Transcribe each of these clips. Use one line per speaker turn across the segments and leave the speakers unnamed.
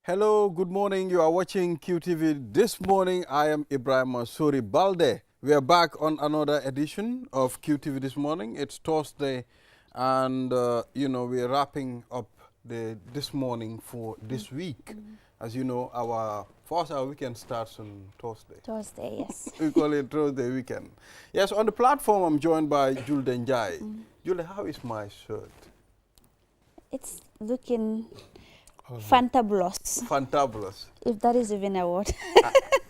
Hello, good morning. You are watching QTV. This morning, I am Ibrahim Suri Balde. We are back on another edition of QTV this morning. It's Thursday, and we are wrapping up this morning for this week. As you know, our weekend starts on Thursday.
Thursday, yes.
We call it Thursday weekend. Yes, on the platform, I'm joined by Jules Denjai. Jules, how is my shirt?
It's looking fantabulous,
Fantabulous.
if that is even a word.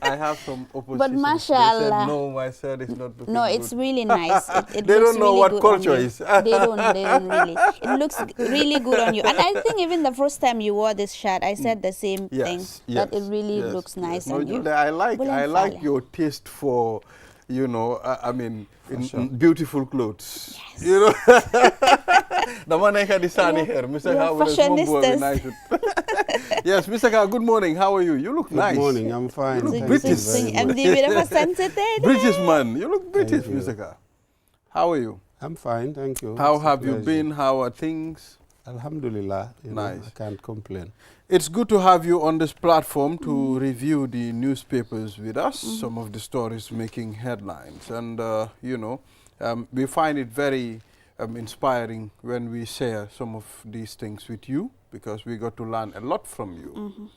I have some opposition.
But
They
mashallah.
said, no, my shirt is not looking
No,
good.
it's really nice. It
They
looks
don't know
really
what
good
culture
on you.
is.
They don't really. It looks really good on you. And I think even the first time you wore this shirt, I said the same thing, that it really looks nice
No,
on you.
Julia, I like your taste for, in beautiful clothes.
Yes.
You know, the man I had sunny hair, Mr. Ka, with a small boy,
fashionistas.
nice. Yes, Mr. Ka, good morning. How are you? You look nice.
Good morning, I'm fine.
You look
Thank
British.
you
Sing
very much.
MD with a sensitive.
British man. You look British,
Thank you.
Mr. Ka. How are you?
I'm fine, thank you.
How
It's a
have you
pleasure.
been? How are things?
Alhamdulillah,
Nice.
I can't complain.
It's good to have you on this platform to review the newspapers with us, some of the stories making headlines. And, we find it very inspiring when we share some of these things with you, because we got to learn a lot from you,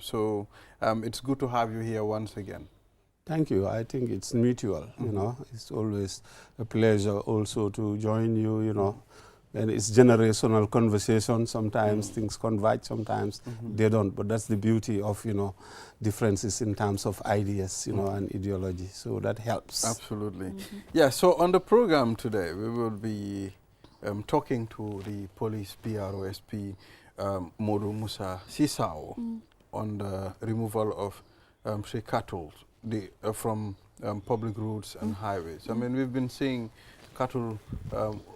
So it's good to have you here once again.
Thank you. I think it's mutual, It's always a pleasure also to join you, And it's generational conversation. Sometimes things converge, sometimes they don't. But that's the beauty of, differences in terms of ideas, and ideology. So that helps.
Absolutely. Yeah, so on the program today, we will be talking to the police PROSP, Modu Musa Sisao, on the removal of say cattle from public roads and highways. I mean, we've been seeing cattle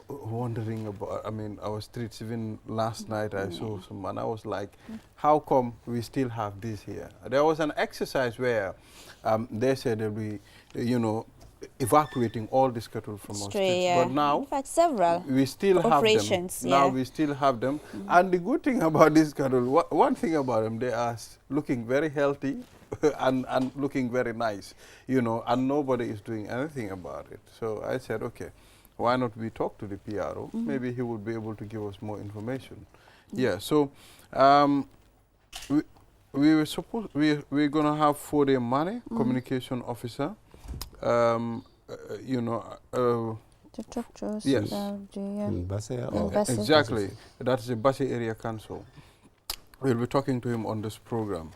wandering about, our streets. Even last night I saw some, and I was like, how come we still have this here? There was an exercise where they said they'll be, evacuating all these cattle from our streets. But now,
in fact, several
we still have them.
operations.
Now we still have them. And the good thing about these cattle, one thing about them, they are looking very healthy and looking very nice, and nobody is doing anything about it. So I said, okay, why not we talk to the PRO? Maybe he would be able to give us more information. Yeah, so we're going to have Fode Mane, communication officer.
To talk to us
Yes.
about the,
In Basse
in
or-
Basse.
Exactly. That's the Basse Area Council. We'll be talking to him on this program.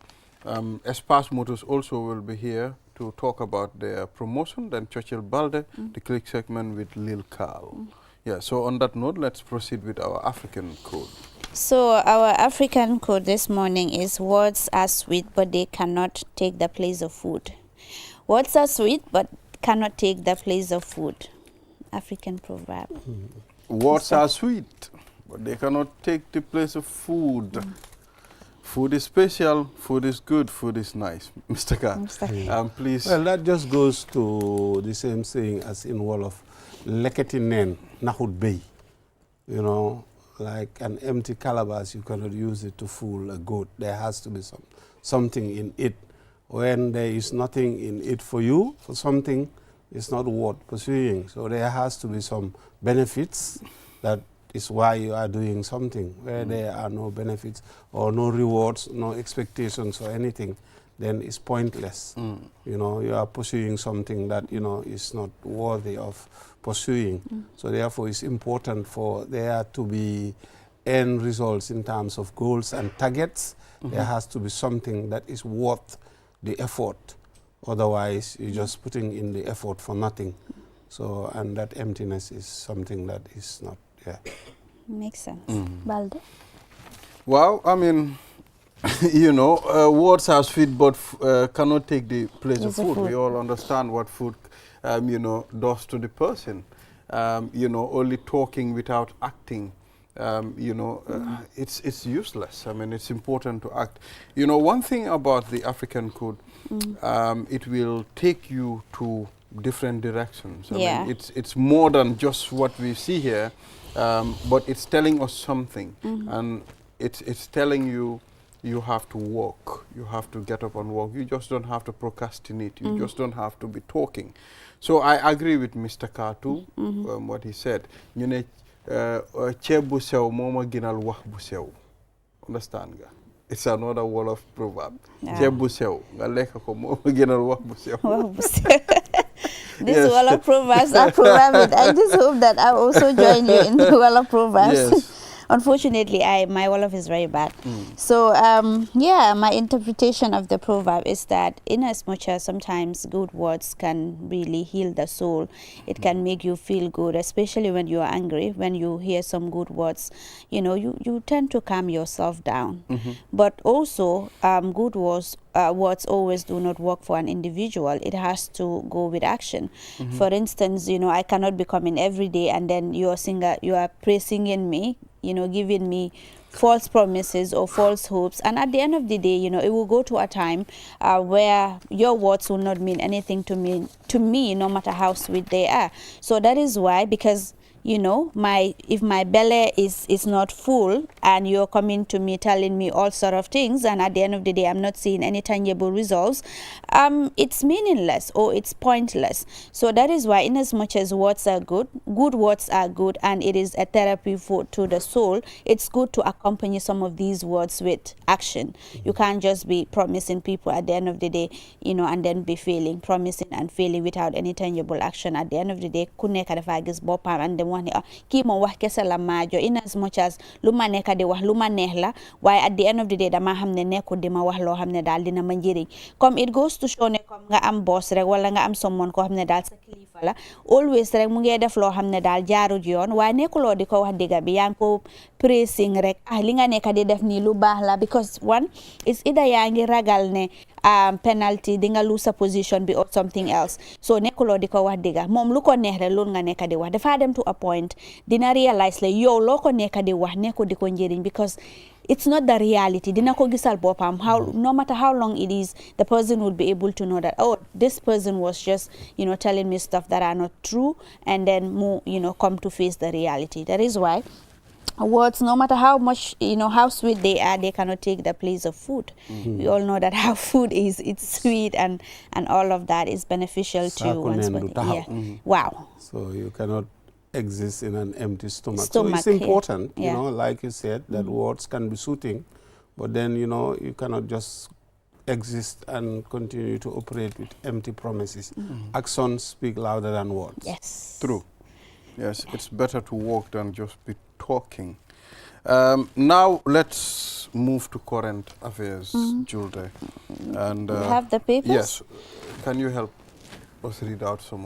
Espas Motors also will be here to talk about their promotion. Then Churchill Balde, the click segment with Lil Carl. Yeah, so on that note, let's proceed with our African code.
So our African code this morning is words are sweet, but they cannot take the place of food. Words are sweet, but cannot take the place of food. African proverb.
Words are sweet, but they cannot take the place of food. Food is special, food is good, food is nice. Mr. Ka, please.
Well, that just goes to the same saying as in Wolof. Leketi nen nahut bay. Like an empty calabash, you cannot use it to fool a goat. There has to be something in it. When there is nothing in it for you, for something, it's not worth pursuing. So there has to be some benefits. That is why you are doing something. Where there are no benefits or no rewards, no expectations or anything, then it's pointless. You are pursuing something that, is not worthy of pursuing. So therefore it's important for there to be end results in terms of goals and targets. There has to be something that is worth the effort. Otherwise, you're just putting in the effort for nothing. So, and that emptiness is something that is not,
Makes sense. Balde?
Well, words are sweet, but cannot take the place of food. We all understand what food, does to the person. Only talking without acting, it's useless. It's important to act. One thing about the African code, it will take you to different directions. I mean, it's more than just what we see here, but it's telling us something, and it's telling you, you have to walk. You have to get up and walk. You just don't have to procrastinate. You just don't have to be talking. So I agree with Mr. Katu, what he said. You know, ceeb bu sew moma ginal wax bu sew. Understand nga? It's another Wolof proverb. Ceeb bu sew nga lekk ko moma ginal wax bu sew.
These Wolof proverbs are proverbic. I just hope that I also join you in the Wolof proverbs.
Yes.
Unfortunately, my Wolof is very bad. So, yeah, my interpretation of the proverb is that in as much as sometimes good words can really heal the soul, it can make you feel good, especially when you are angry. When you hear some good words, you know, you tend to calm yourself down. But also, good words always do not work for an individual. It has to go with action. For instance, you know, I cannot be coming every day and then you are praising in me, you know, giving me false promises or false hopes, and at the end of the day, you know, it will go to a time where your words will not mean anything to me, no matter how sweet they are. So that is why, because you know, if my belly is not full and you're coming to me telling me all sort of things, and at the end of the day I'm not seeing any tangible results, it's meaningless or it's pointless. So that is why, in as much as words are good words are good, and it is a therapy to the soul, it's good to accompany some of these words with action. You can't just be promising people at the end of the day, you know, and then be failing, promising and failing without any tangible action. At the end of the day, ku nekk dafa gis boppam and then kii moom wax kese la maajo, in as much as lu ma nekk di wax lu ma neex la, waaye at the end of the day dama xam ne nekkul di ma wax loo xam ne daal dina ma njëriñ. Comme it goes to show ne comme nga am boss rek wala nga am someone ko xam ne daal sa kilifa la, always rek mu ngi def loo xam ne daal jaarut yoon, waaye nekkuloo di ko wax dëgg bi, yaa ngi ko praising rek, li nga nekk di def nii lu baax la, because one is either yaa ngi ragal ne penalty di nga lose a position bi or something else. So nekkuloo di ko wax dëgg, moom lu ko neex rek loolu nga nekk di wax. Dafa dem to a point dina realize la yow loo ko nekk di wax nekku di ko njëriñ, because it's not the reality. Dina ko gisal boppam, no matter how long it is, the person will be able to know that, oh, this person was just, you know, telling me stuff that are not true, and then more, you know, come to face the reality. That is why words, no matter how much, you know, how sweet they are, they cannot take the place of food. We all know that how food is, it's sweet, and all of that is beneficial to one's body. Yeah. Wow.
So you cannot exist in an empty stomach. So it's important, you know, like you said, that words can be soothing, but then, you know, you cannot just exist and continue to operate with empty promises. Actions speak louder than words.
Yes.
True. Yes, it's better to walk than just be talking. Now let's move to current affairs, Julde. And
you have the papers?
Yes. Can you help us read out some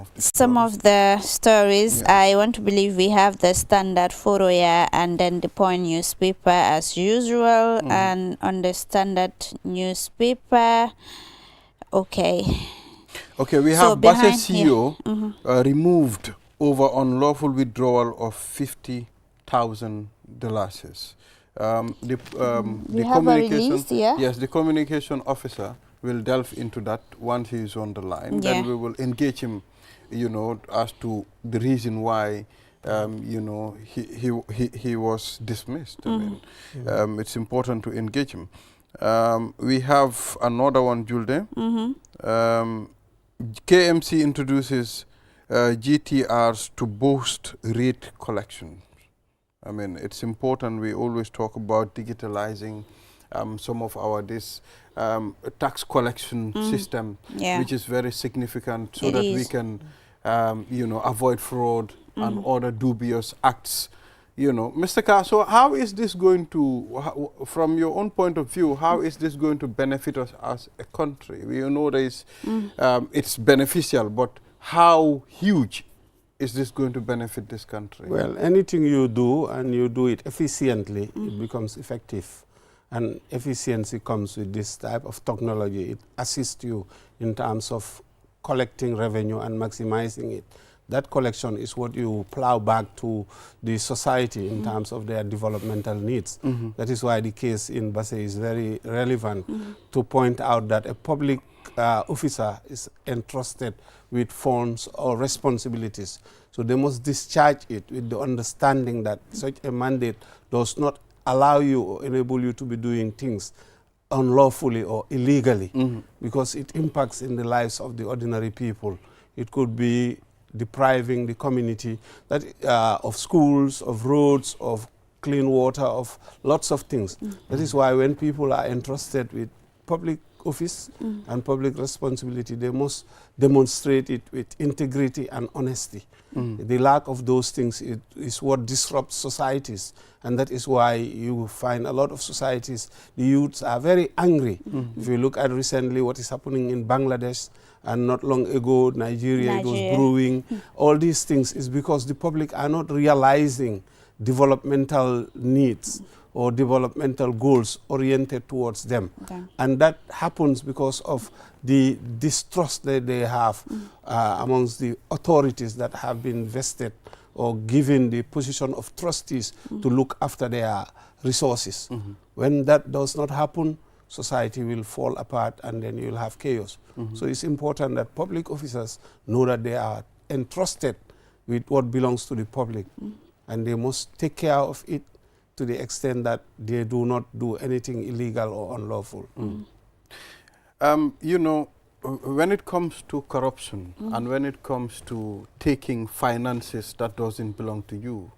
of
the stories?
Yeah.
I want to believe we have the Standard Foroya and then the Point newspaper as usual, and on the Standard newspaper, okay,
we have Basse CEO removed over unlawful withdrawal of $50,000. The communication, yes, the communication officer will delve into that once he is on the line. Then we will engage him, you know, as to the reason why, you know, he was dismissed. I mean, it's important to engage him. We have another one, Julde. KMC introduces GTRs to boost rate collection. I mean, it's important. We always talk about digitalizing some of our tax collection system, which is very significant, so that we can, you know, avoid fraud and other dubious acts. You know, Mr. Carr, so how is this going to, from your own point of view, how is this going to benefit us as a country? We know that it's beneficial, but how huge is this going to benefit this country?
Well, anything you do and you do it efficiently, it becomes effective. And efficiency comes with this type of technology. It assists you in terms of collecting revenue and maximizing it. That collection is what you plow back to the society in terms of their developmental needs. That is why the case in Basse is very relevant to point out that a public officer is entrusted with funds or responsibilities. So they must discharge it with the understanding that such a mandate does not allow you or enable you to be doing things unlawfully or illegally, because it impacts in the lives of the ordinary people. It could be depriving the community that of schools, of roads, of clean water, of lots of things. That is why when people are entrusted with public office and public responsibility, they must demonstrate it with integrity and honesty. The lack of those things is what disrupts societies, and that is why you find a lot of societies, the youths are very angry. If you look at recently what is happening in Bangladesh, and not long ago Nigeria. It was brewing, all these things is because the public are not realizing developmental needs or developmental goals oriented towards them. And that happens because of the distrust that they have amongst the authorities that have been vested or given the position of trustees to look after their resources. When that does not happen, society will fall apart and then you'll have chaos. So it's important that public officers know that they are entrusted with what belongs to the public and they must take care of it to the extent that they do not do anything illegal or unlawful.
You know, when it comes to corruption and when it comes to taking finances that doesn't belong to you,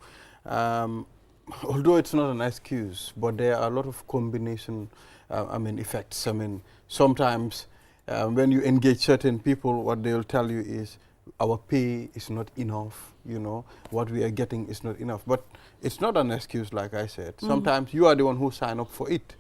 although it's not an excuse, but there are a lot of combination, effects. Sometimes when you engage certain people, what they'll tell you is, our pay is not enough, you know, what we are getting is not enough. But it's not an excuse, like I said. Sometimes you are the one who sign up for it.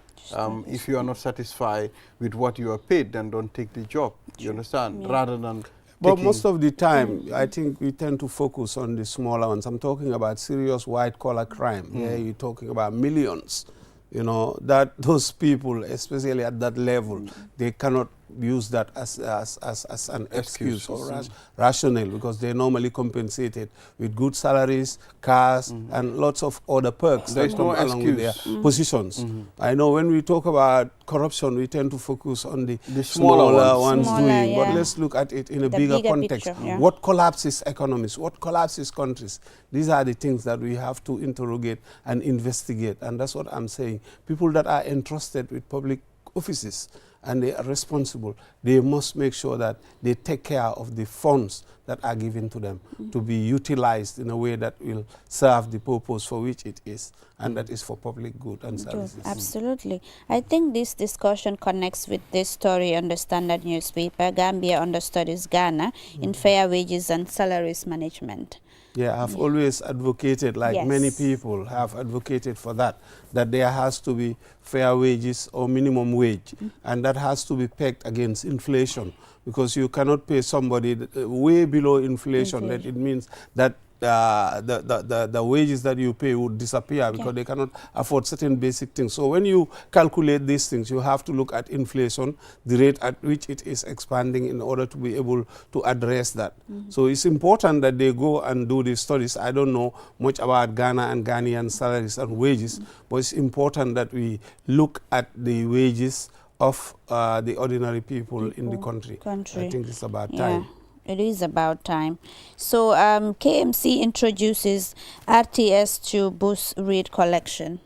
If you are not satisfied with what you are paid, then don't take the job, you understand, rather than...
But most of the time, I think we tend to focus on the smaller ones. I'm talking about serious white-collar crime. Yeah, you're talking about millions. You know, that those people, especially at that level, they cannot use that as an excuse or rationale, because they're normally compensated with good salaries, cars, and lots of other perks that come along with their positions. I know when we talk about corruption, we tend to focus on the smaller ones doing, but let's look at it in a bigger context.
Picture,
what collapses economies? What collapses countries? These are the things that we have to interrogate and investigate, and that's what I'm saying. People that are entrusted with public offices and they are responsible, they must make sure that they take care of the funds that are given to them to be utilized in a way that will serve the purpose for which it is, and that is for public good and services.
Absolutely. I think this discussion connects with this story on the Standard newspaper, Gambia Understudies Ghana in Fair Wages and Salaries Management.
Yeah, I've always advocated, like many people have advocated for that there has to be fair wages or minimum wage, and that has to be pegged against inflation, because you cannot pay somebody way below inflation. That it means that the wages that you pay would disappear because they cannot afford certain basic things. So when you calculate these things, you have to look at inflation, the rate at which it is expanding, in order to be able to address that. So it's important that they go and do these studies. I don't know much about Ghana and Ghanaian salaries and wages, but it's important that we look at the wages of the ordinary people in the country. I think it's about time.
It is about time. So KMC introduces RTS to boost read collection.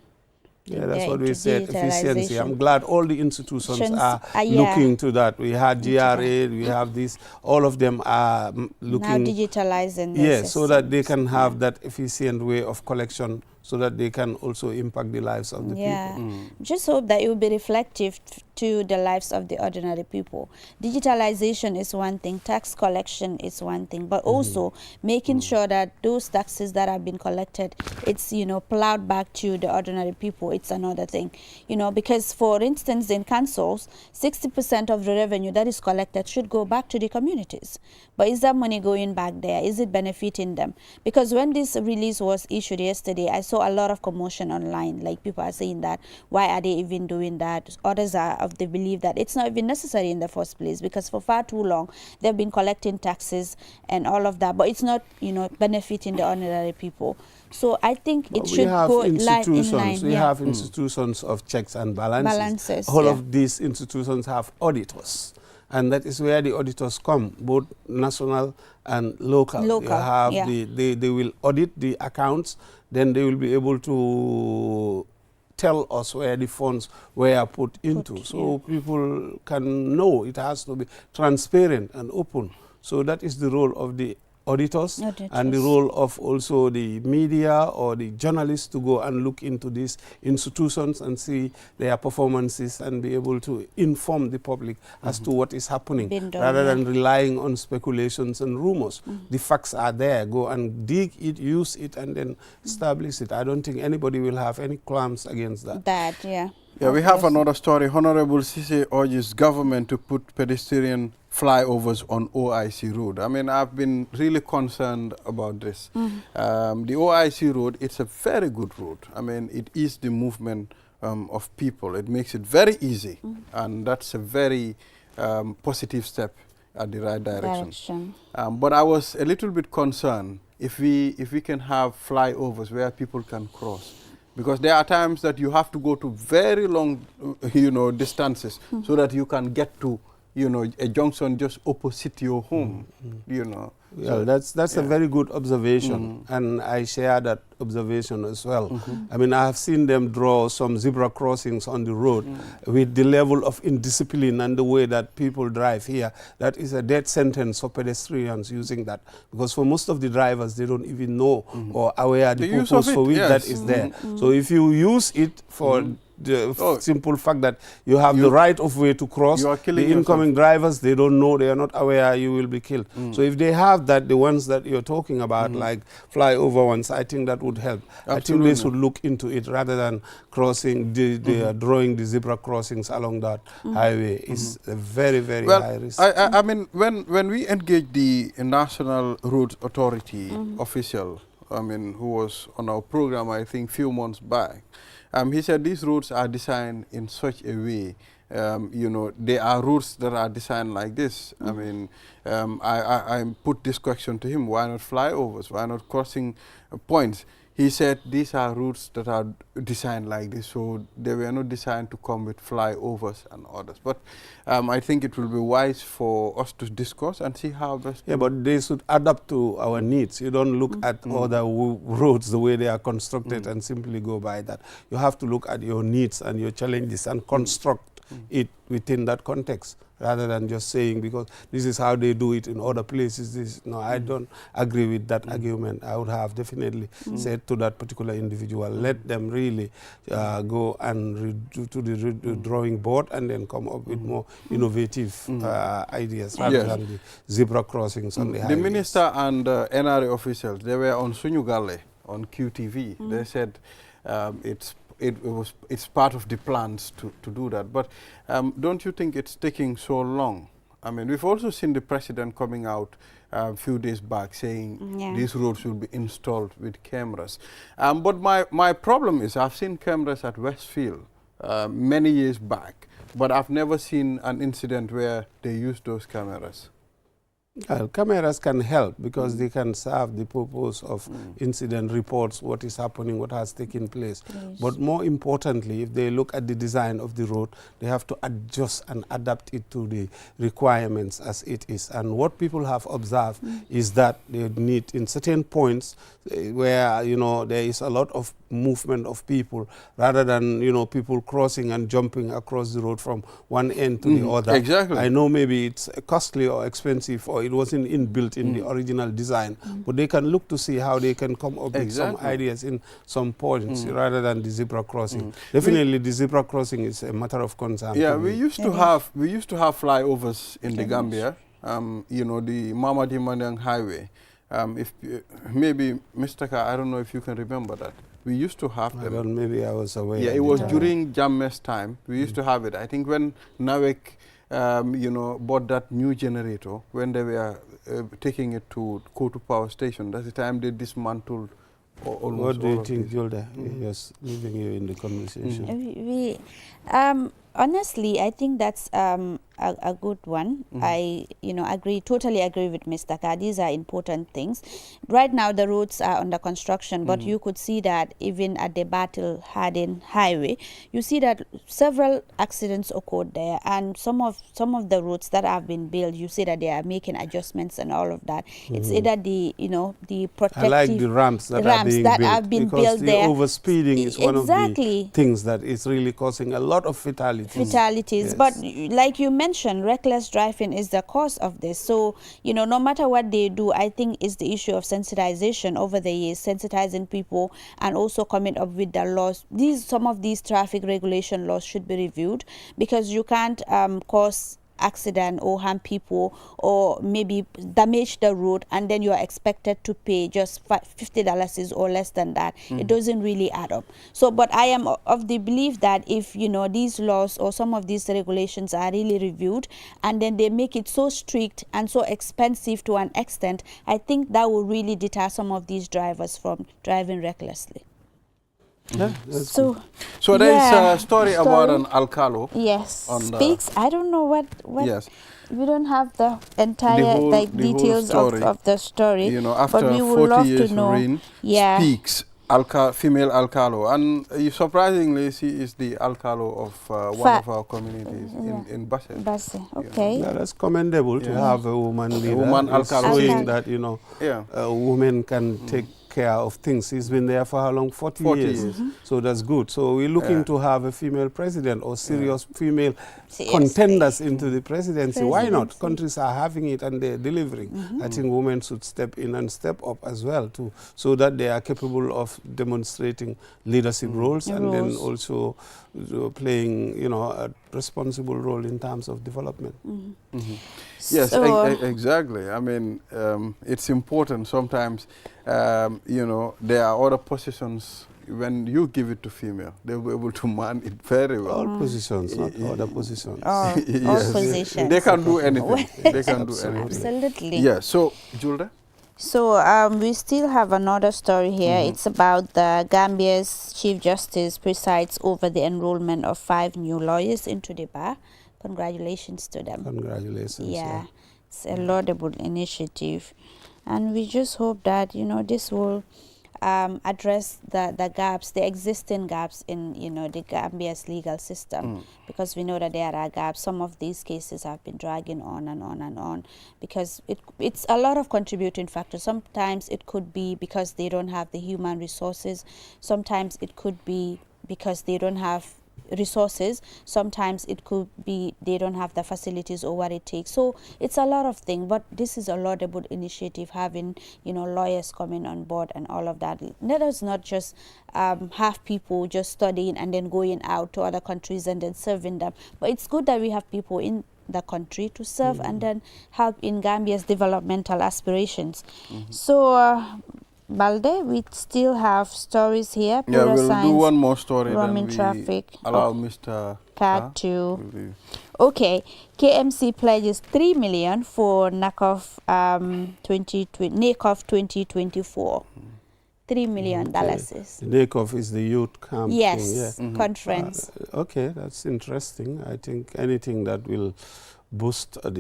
Yeah, that's what we said, efficiency. I'm glad all the institutions are looking to that. We had GRA, we have this, all of them are looking...
Now digitalizing this.
Yes, so that they can have that efficient way of collection, so that they can also impact the lives of the people.
Just hope that it will be reflective to the lives of the ordinary people. Digitalization is one thing, tax collection is one thing, but also making sure that those taxes that have been collected, it's, you know, plowed back to the ordinary people. It's another thing, you know, because for instance, in councils, 60% of the revenue that is collected should go back to the communities. But is that money going back there? Is it benefiting them? Because when this release was issued yesterday, I saw a lot of commotion online. Like, people are saying that, why are they even doing that? Others are of the belief that it's not even necessary in the first place, because for far too long they've been collecting taxes and all of that, but it's not, you know, benefiting the ordinary people. So I think it should go in line.
We have institutions of checks and balances. All of these institutions have auditors. And that is where the auditors come, both national and local. You have they will audit the accounts, then they will be able to tell us where the funds were put into, so people can know. It has to be transparent and open. So that is the role of the auditors, and the role of also the media or the journalists to go and look into these institutions and see their performances and be able to inform the public as to what is happening, rather than relying on speculations and rumors. The facts are there. Go and dig it, use it, and then establish it. I don't think anybody will have any claims against that.
Yeah, we have another story. Honorable Sise urges government to put pedestrian flyovers on OIC road. I mean, I've been really concerned about this. The OIC road, it's a very good road. I mean, it is the movement of people. It makes it very easy, and that's a very positive step at the right direction. But I was a little bit concerned if we can have flyovers where people can cross. Because there are times that you have to go to very long, distances so that you can get to, a junction just opposite your home,
Well, that's a very good observation, and I share that observation as well. I mean, I have seen them draw some zebra crossings on the road with the level of indiscipline and the way that people drive here. That is a death sentence for pedestrians using that, because for most of the drivers, they don't even know or aware the purpose for which that is there. So if you use it for the simple fact that you have the right of way to cross, the incoming drivers, they don't know, they are not aware, you will be killed. So if they have that, the ones that you're talking about, like flyover ones, I think that would help. I think they should look into it rather than crossing, drawing the zebra crossings along that highway. It's a very, very high risk.
I mean, when we engaged the National Roads Authority official, I mean, who was on our program, I think, few months back, he said these roads are designed in such a way, there are routes that are designed like this. I mean, I put this question to him, why not flyovers? Why not crossing points? He said these are routes that are designed like this, so they were not designed to come with flyovers and others. But I think it will be wise for us to discuss and see how best.
Yeah, but they should adapt to our needs. You don't look at other roads the way they are constructed and simply go by that. You have to look at your needs and your challenges and construct it within that context, rather than just saying, because this is how they do it in other places. No, I don't agree with that argument. I would have definitely said to that particular individual, let them really go and to the drawing board and then come up with more innovative ideas rather than the zebra crossings on the highways.
The minister and NRA officials, they were on Sunyugale on QTV. They said it's part of the plans to do that. But don't you think it's taking so long? I mean, we've also seen the president coming out a few days back saying these roads will be installed with cameras. But my problem is I've seen cameras at Westfield many years back, but I've never seen an incident where they use those cameras.
Cameras can help because they can serve the purpose of incident reports, what is happening, what has taken place. But more importantly, if they look at the design of the road, they have to adjust and adapt it to the requirements as it is. And what people have observed is that they need in certain points where, there is a lot of movement of people, rather than, people crossing and jumping across the road from one end to the other.
Exactly.
I know maybe it's costly or expensive, or it wasn't inbuilt in the original design, but they can look to see how they can come up with some ideas in some points rather than the zebra crossing. Definitely the zebra crossing is a matter of concern.
Yeah, we used to have flyovers in the Gambia, the Mamadi Mandang Highway. If maybe Mr. Ka, I don't know if you can remember that. We used to have them.
Well, maybe I was away.
Yeah, it was during Jammes time. We used to have it. I think when NAWEC bought that new generator, when they were taking it to Kotu Power Station, that's the time they dismantled almost.
What do you think, Gilda? Just leaving you in the conversation.
Honestly, I think that's a good one. I totally agree with Mr. Ka. These are important things. Right now the roads are under construction, but you could see that even at the Battle Harden Highway, you see that several accidents occurred there, and some of the roads that have been built, you see that they are making adjustments and all of that. It's either the protective,
I like the ramps that are being built, because the overspeeding is one of the things that is really causing a lot of fatalities. Yes.
But like you mentioned, reckless driving is the cause of this. So no matter what they do, I think it's the issue of sensitization over the years, sensitizing people, and also coming up with the laws. Some of these traffic regulation laws should be reviewed, because you can't cause accident or harm people or maybe damage the road and then you are expected to pay just $50 or less than that. It doesn't really add up. So but I am of the belief that if these laws or some of these regulations are really reviewed and then they make it so strict and so expensive to an extent, I think that will really deter some of these drivers from driving recklessly.
Yeah,
so
there is a story about an alcalo.
Yes, I don't know what.
Yes.
We don't have the entire details of the story.
After
but we would
40
love
years
to know.
reign, speaks female alcalo, and surprisingly, she is the alcalo of one of our communities in Basse.
Basse, okay.
Yeah, that's commendable to have a woman leader.
A woman alcalo,
showing that women can take care of things. He's been there for how long? 40 years. So that's good. So we're looking to have a female president or serious female contenders into the presidency. Why not? Countries are having it and they're delivering. I think women should step in and step up as well too, so that they are capable of demonstrating leadership roles and then also playing, a responsible role in terms of development.
Yes, exactly. I mean, it's important sometimes. There are other positions. When you give it to female, they'll be able to man it very well.
All positions, not other positions.
All positions.
They can do anything. They can do anything.
Absolutely.
Yeah. So, Julde?
So we still have another story here. It's about the Gambia's Chief Justice presides over the enrollment of 5 new lawyers into the bar. Congratulations to them.
Congratulations.
Yeah, it's a laudable initiative. And we just hope that, this will address the gaps, the existing gaps in, the Gambia's legal system. Because we know that there are gaps. Some of these cases have been dragging on and on and on. Because it's a lot of contributing factors. Sometimes it could be because they don't have the human resources. Sometimes it could be because they don't have resources. Sometimes it could be they don't have the facilities or what it takes. So it's a lot of things, but this is a laudable initiative, having lawyers coming on board and all of that. Let us not just have people just studying and then going out to other countries and then serving them, but it's good that we have people in the country to serve and then help in Gambia's developmental aspirations. So Balde, we still have stories here.
We'll do one more story,
Roaming traffic.
Allow Mr.
Cat to. Okay, KMC pledges $3 million for NACOF 2024. $3 million.
NACOF is the youth camp.
Yes, conference.
Okay, that's interesting. I think anything that will boost, the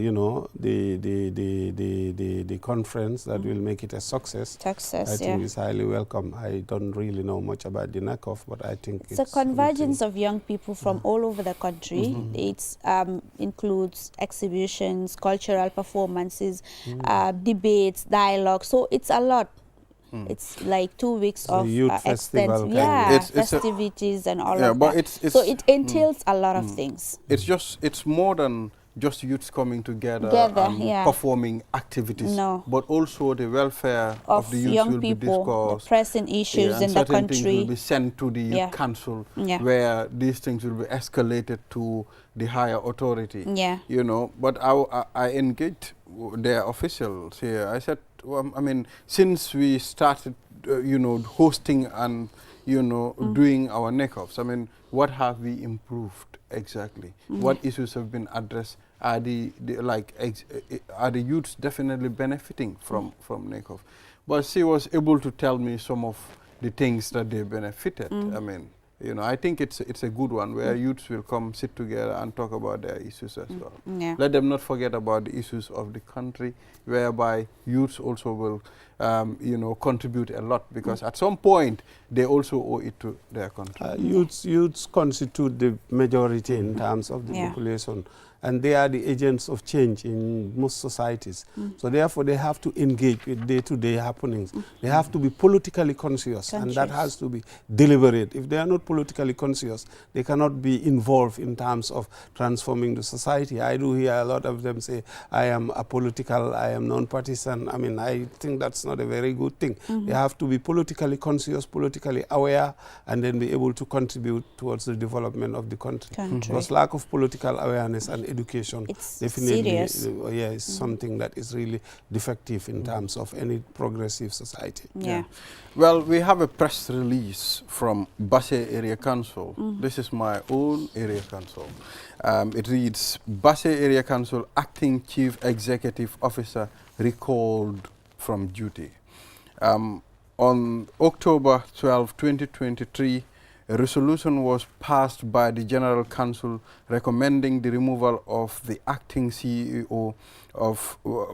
conference that will make it a success. I think is highly welcome. I don't really know much about the NACOF, but I think it's
a convergence of young people from all over the country. It includes exhibitions, cultural performances, debates, dialogue. So it's a lot. It's like 2 weeks of
festival
festivities and all of that. So it entails a lot of things.
It's more than just youths coming together and performing activities, but also the welfare of the youth
young
will
people,
be discussed.
The pressing issues in the country.
Things will be sent to the youth council, where these things will be escalated to the higher authority. But I engaged their officials here. I said, since we started, hosting and, doing our NACOFs, what have we improved exactly? What issues have been addressed? Are the youths definitely benefiting from NACOF? But she was able to tell me some of the things that they benefited. You know, I think it's a good one where youths will come sit together and talk about their issues as well.
Yeah.
Let them not forget about the issues of the country, whereby youths also will, you know, contribute a lot, because at some point they also owe it to their country.
Youths constitute the majority in terms of the population, and they are the agents of change in most societies. So therefore they have to engage with day-to-day happenings. They have to be politically conscious, and that has to be deliberate. If they are not politically conscious, they cannot be involved in terms of transforming the society. I do hear a lot of them say, I am apolitical, I am non-partisan. I mean, I think that's not a very good thing. They have to be politically conscious, politically aware, and then be able to contribute towards the development of the country. Because lack of political awareness and education definitely is something that is really defective in terms of any progressive society.
Well, we have a press release from Basse Area Council. This is my own area council. It reads, Basse Area Council Acting Chief Executive Officer recalled from duty. On October 12, 2023, a resolution was passed by the General Council recommending the removal of the acting CEO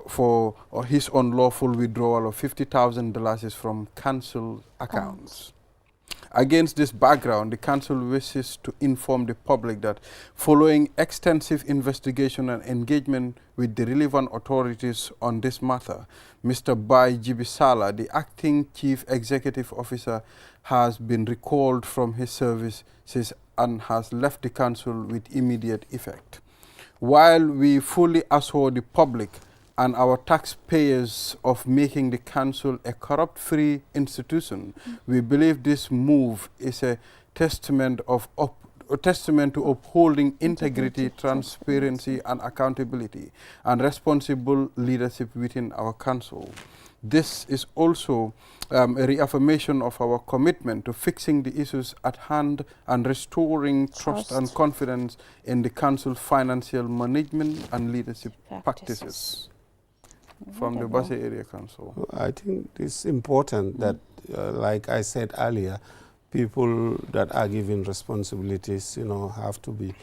for his unlawful withdrawal of $50,000 from council accounts. Against this background, the council wishes to inform the public that following extensive investigation and engagement with the relevant authorities on this matter, Mr. Bai Jibisala, the acting chief executive officer, has been recalled from his services and has left the council with immediate effect. While we fully assure the public and our taxpayers of making the council a corrupt-free institution, we believe this move is a testament to upholding integrity, transparency, and accountability, and responsible leadership within our council. This is also a reaffirmation of our commitment to fixing the issues at hand and restoring trust and confidence in the council's financial management and leadership practices. From the Basse Area Council.
I think it's important that, like I said earlier, people that are given responsibilities, you know, have to be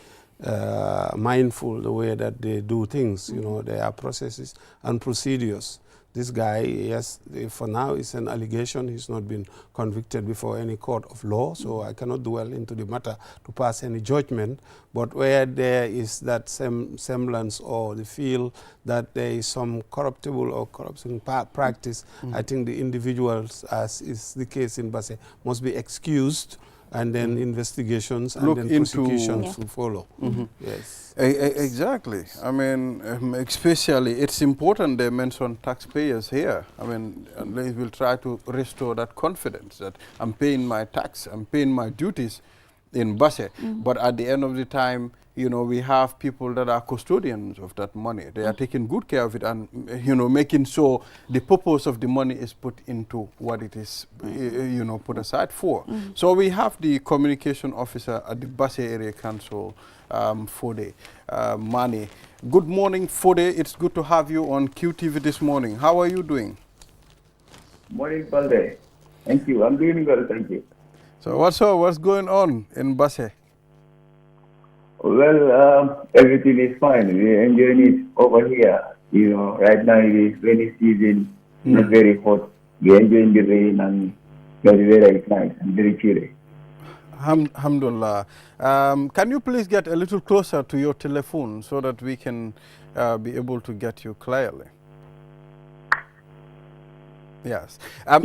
mindful the way that they do things. You know, there are processes and procedures. This guy, yes, for now it's an allegation. He's not been convicted before any court of law, so I cannot dwell into the matter to pass any judgment. But where there is that semblance or the feel that there is some corruptible or corrupting practice, I think the individuals, as is the case in Basse, must be excused, and then investigations and then prosecutions will follow. Yes.
Exactly. I mean, especially it's important they mention taxpayers here. I mean, they will try to restore that confidence that I'm paying my tax, I'm paying my duties in Basse. But at the end of the time, you know, we have people that are custodians of that money. They are taking good care of it and, you know, making sure the purpose of the money is put into what it is, you know, put aside for. So we have the communication officer at the Basse Area Council, Fode Mani. Good morning, Fode. It's good to have you on QTV this morning. How are you doing?
Morning, Balde. Thank you. I'm doing well, thank you.
So what's going on in Basse?
Well, everything is fine. We're enjoying it over here. You know, right now it is rainy season, not very hot. We're enjoying the rain and the weather is nice and very chilly.
Alhamdulillah. Can you please get a little closer to your telephone so that we can be able to get you clearly? Yes.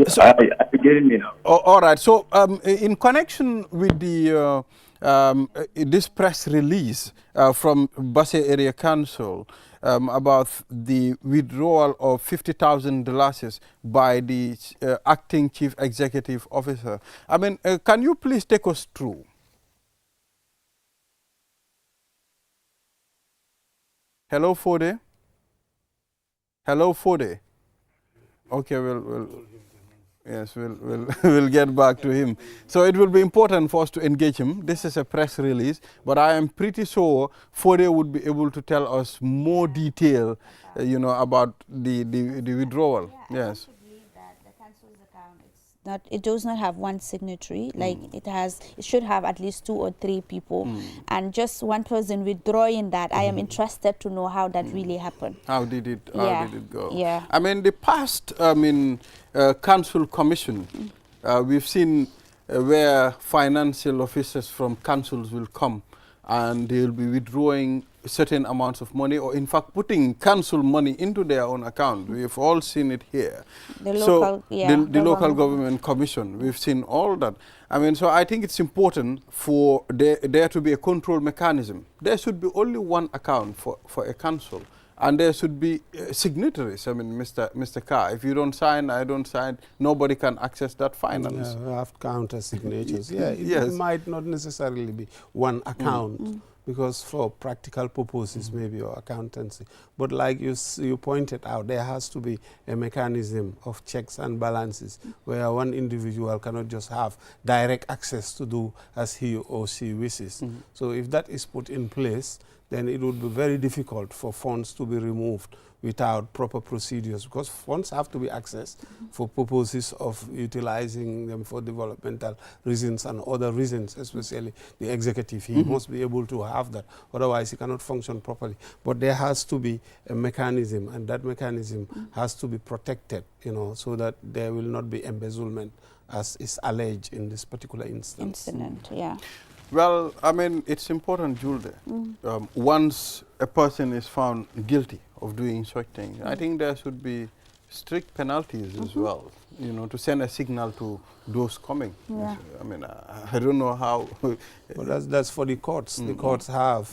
So I'm getting me now.
All right. So in connection with the this press release from Basse Area Council about the withdrawal of $50,000 by the acting chief executive officer, I mean, can you please take us through? Hello, Fode? Hello, Fode? Okay, we'll get back to him. So it will be important for us to engage him. This is a press release, but I am pretty sure Fode would be able to tell us more detail, you know, about the withdrawal.
Yeah,
yes.
I also believe that the council's account, it does not have one signatory. Like it should have at least 2 or 3 people, and just one person withdrawing that. I am interested to know how that really happened.
How did it go?
Yeah.
I mean, the past, council commission, we've seen where financial officers from councils will come and they'll be withdrawing certain amounts of money, or in fact putting council money into their own account. We've all seen it here.
The local
government commission, we've seen all that. I mean, so I think it's important for there to be a control mechanism. There should be only one account for a council, and there should be signatories. I mean, Mr. Carr, if you don't sign, I don't sign, nobody can access that finance.
Yeah, we have counter signatures. Yeah, it might not necessarily be one account, because for practical purposes, maybe, or accountancy. But like you pointed out, there has to be a mechanism of checks and balances where one individual cannot just have direct access to do as he or she wishes. So if that is put in place, then it would be very difficult for funds to be removed without proper procedures, because funds have to be accessed for purposes of utilizing them for developmental reasons and other reasons, especially the executive. He must be able to have that, otherwise he cannot function properly. But there has to be a mechanism, and that mechanism has to be protected, so that there will not be embezzlement, as is alleged in this particular instance.
Yeah.
Well, I mean, it's important, Julde. Once a person is found guilty of doing such things, I think there should be strict penalties as well, to send a signal to those coming.
Yeah.
I mean, I don't know how.
Well, that's for the courts. The courts have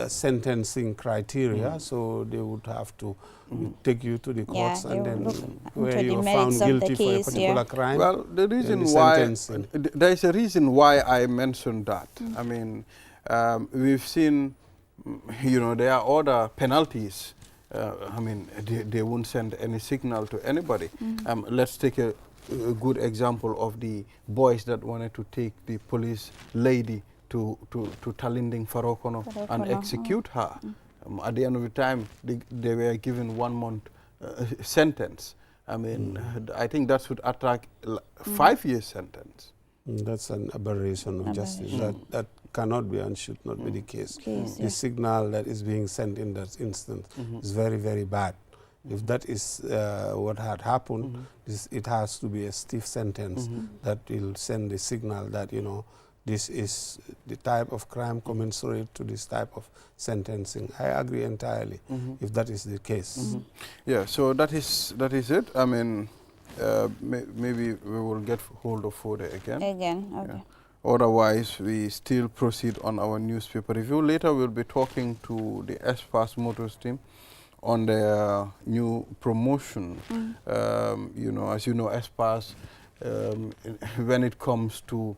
sentencing criteria, so they would have to take you to the courts, and then where you're found guilty for a particular crime.
Well, the reason why, there is a reason why I mentioned that. I mean, we've seen, there are other penalties. I mean, they won't send any signal to anybody. Let's take a good example of the boys that wanted to take the police lady to Talinding Farokono and execute her. At the end of the time, they were given 1 month sentence. I mean, I think that should attract 5 years sentence.
That's an aberration of justice. That cannot be and should not be the case. The signal that is being sent in that instance is very, very bad. If that is what had happened, it has to be a stiff sentence that will send the signal that, this is the type of crime commensurate to this type of sentencing. I agree entirely if that is the case.
Yeah, so that is it. I mean, maybe we will get hold of Fode again.
Okay.
Yeah. Otherwise, we still proceed on our newspaper review. Later, we'll be talking to the Espas Motors team on their new promotion. As you know, Espas, when it comes to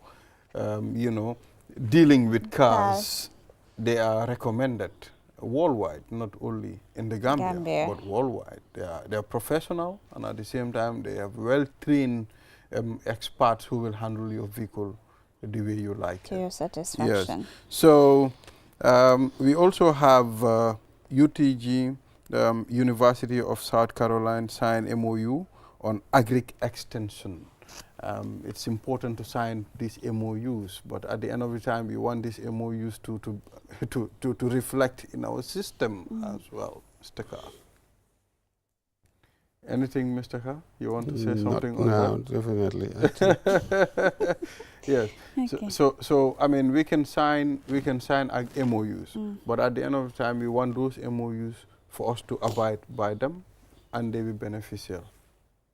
dealing with cars, they are recommended worldwide, not only in the Gambia, but worldwide. They are professional, and at the same time, they have well-trained experts who will handle your vehicle the way you like
to your satisfaction.
Yes. So we also have UTG, University of South Carolina, sign MOU on agric extension. It's important to sign these MOUs, but at the end of the time, we want these MOUs to reflect in our system as well. Mr. Carr. Anything, Mr. Carr? You want to say something on that?
No, definitely.
Yes. Okay. So I mean, we can sign MOUs, but at the end of the time, we want those MOUs for us to abide by them, and they will be beneficial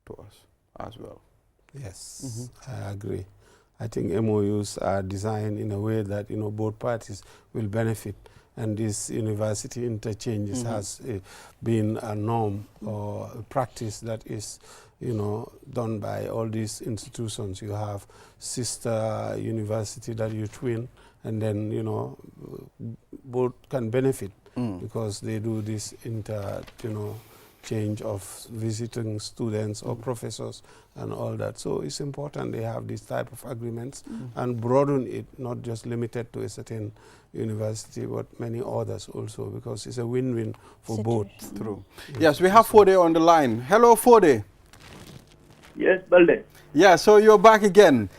to us as well.
Yes, I agree. I think MOUs are designed in a way that both parties will benefit, and this university interchanges has been a norm or a practice that is done by all these institutions. You have sister university that you twin, and then both can benefit because they do this change of visiting students or professors and all that. So it's important they have this type of agreements and broaden it, not just limited to a certain university, but many others also, because it's a win-win for both.
True. Yes, we have Fode on the line. Hello, Fode.
Yes, Balde.
Yeah, so you're back again.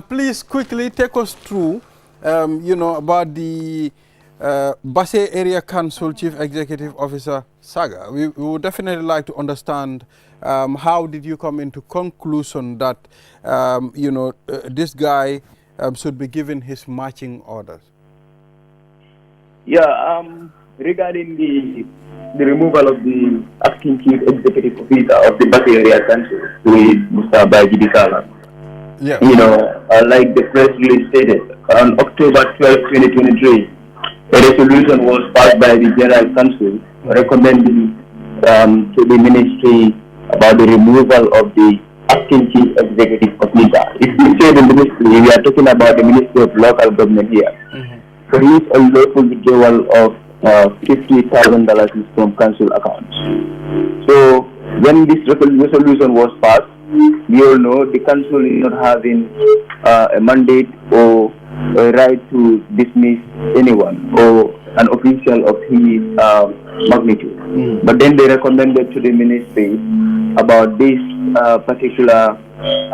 Please quickly take us through, about the Basse Area Council Chief Executive Officer saga. We would definitely like to understand how did you come into conclusion that, this guy should be given his marching orders?
Yeah, regarding the removal of the acting chief executive officer of the Basse Area Council, who is Mr. Bajidi Salam.
Yeah.
Like the press release stated, on October 12, 2023, a resolution was passed by the General Council recommending to the ministry about the removal of the acting chief executive officer. If we say the ministry, we are talking about the Ministry of Local Government here. For his unlawful withdrawal of $50,000 from council accounts. So when this resolution was passed, we all know the council is not having a mandate or a right to dismiss anyone or an official of his magnitude. But then they recommended to the ministry about this particular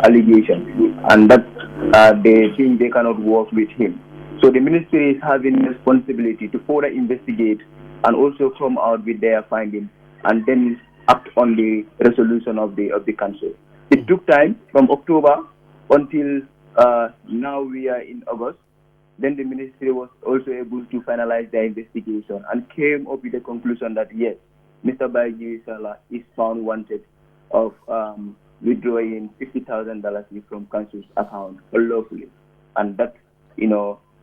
allegation, and that they think they cannot work with him. So the ministry is having responsibility to further investigate and also come out with their findings and then act on the resolution of the council. It took time from October until now we are in August. Then the ministry was also able to finalize their investigation and came up with the conclusion that yes, Mr. Baji Salah is found wanted of withdrawing $50,000 from council's account unlawfully, and that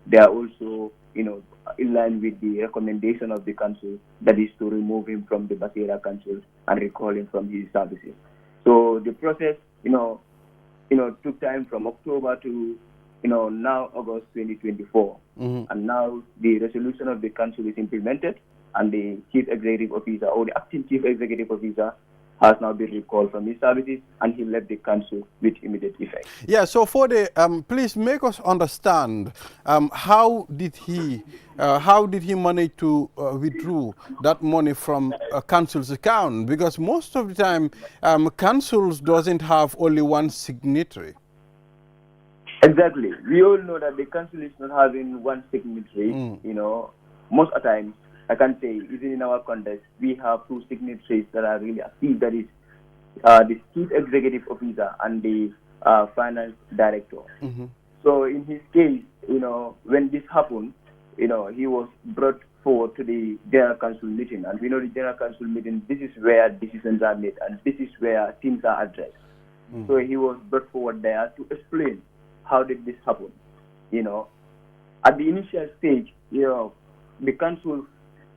they are also, in line with the recommendation of the council, that is to remove him from the Basse Area Council and recall him from his services. So the process, took time from October to, now August 2024. And now the resolution of the council is implemented, and the chief executive officer or the acting chief executive officer has now been recalled from his services, and he left the council with immediate effect.
Yeah, so for the, please make us understand, how did he manage to withdraw that money from a council's account? Because most of the time, councils doesn't have only one signatory.
Exactly. We all know that the council is not having one signatory. Most of the time, I can say, even in our context, we have two signatories that are really active. That is the chief executive officer and the finance director. So in his case, when this happened, he was brought forward to the general council meeting, and we know the general council meeting, this is where decisions are made and this is where things are addressed. So he was brought forward there to explain how did this happen. At the initial stage, the council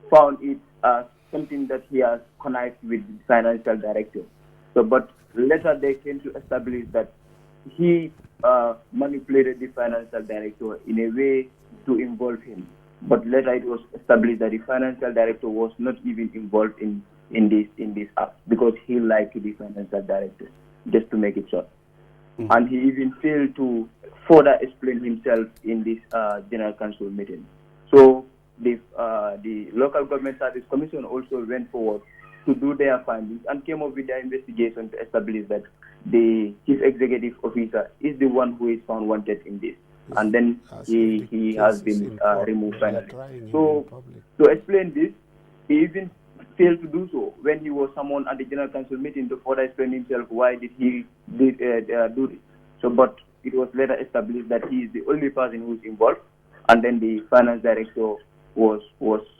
found it as something that he has connived with the financial director. So, but later they came to establish that he manipulated the financial director in a way to involve him. But later it was established that the financial director was not even involved in this act, because he lied to the financial director, just to make it short. And he even failed to further explain himself in this general council meeting. So the Local Government Service Commission also went forward to do their findings and came up with their investigation to establish that the chief executive officer is the one who is found wanted in this. And then he has been removed finally. So to explain this, he even failed to do so when he was summoned at the General Council meeting to further explain himself why did he do this. So, but it was later established that he is the only person who is involved, and then the finance director was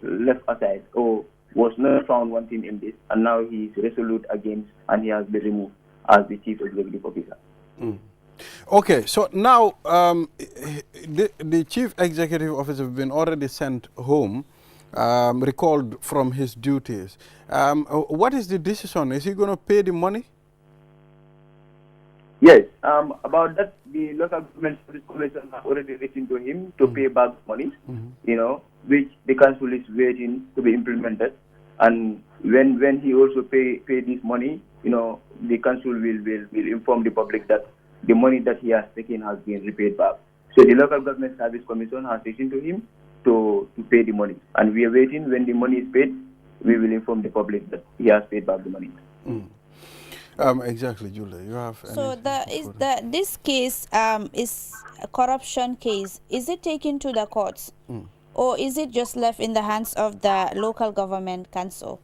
left aside or was not found wanting in this, and now he is resolute against, and he has been removed as the chief executive officer.
Okay, so now the chief executive officer has been already sent home, recalled from his duties. What is the decision? Is he going to pay the money?
Yes, about that, the Local Government Service Commission has already written to him to pay back money, which the council is waiting to be implemented. And when he also pay this money, the council will inform the public that the money that he has taken has been repaid back. So the Local Government Service Commission has written to him to pay the money. And we are waiting. When the money is paid, we will inform the public that he has paid back the money.
Exactly, Julia. You have
So
anything to further?
this case is a corruption case. Is it taken to the courts, or is it just left in the hands of the local government council?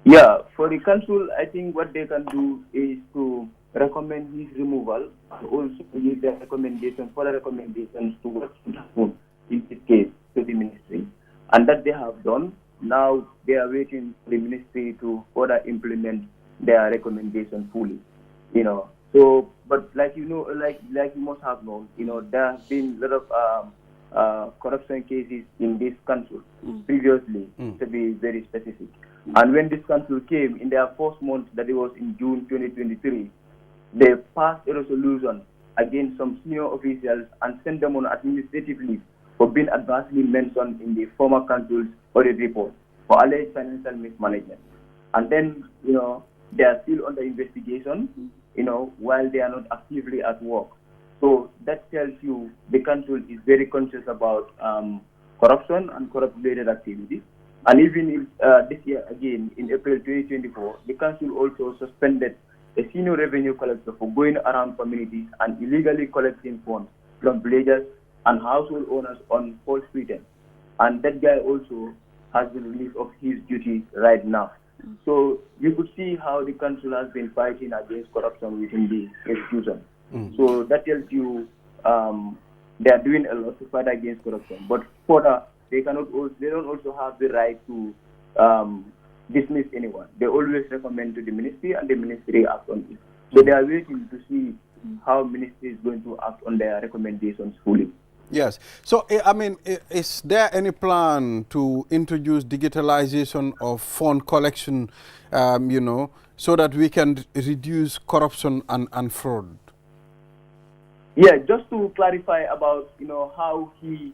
Yeah, for the council, I think what they can do is to recommend his removal and also give their recommendations, further recommendations to what should happen in this case to the ministry. And that they have done. Now they are waiting for the ministry to further implement their recommendation fully. You know. So, but like you know, like you must have known, you know, there have been a lot of corruption cases in this council previously, to be very specific. And when this council came in their first month, that it was in June 2023, they passed a resolution against some senior officials and sent them on administrative leave for being adversely mentioned in the former council's audit report for alleged financial mismanagement. And then, you know, they are still under investigation, you know, while they are not actively at work. So that tells you the council is very conscious about corruption and corrupt-related activities. And even this year, again, in April 2024, the council also suspended a senior revenue collector for going around communities and illegally collecting funds from villagers and household owners on false pretense. And that guy also has been relieved of his duty right now. So you could see how the council has been fighting against corruption within the institution. So that tells you they are doing a lot to fight against corruption. But further, they don't also have the right to dismiss anyone. They always recommend to the ministry, and the ministry acts on it. So they are waiting to see how ministry is going to act on their recommendations fully.
Yes. So, I mean, is there any plan to introduce digitalization of fund collection, you know, so that we can reduce corruption and fraud?
Yeah, just to clarify about, you know, how he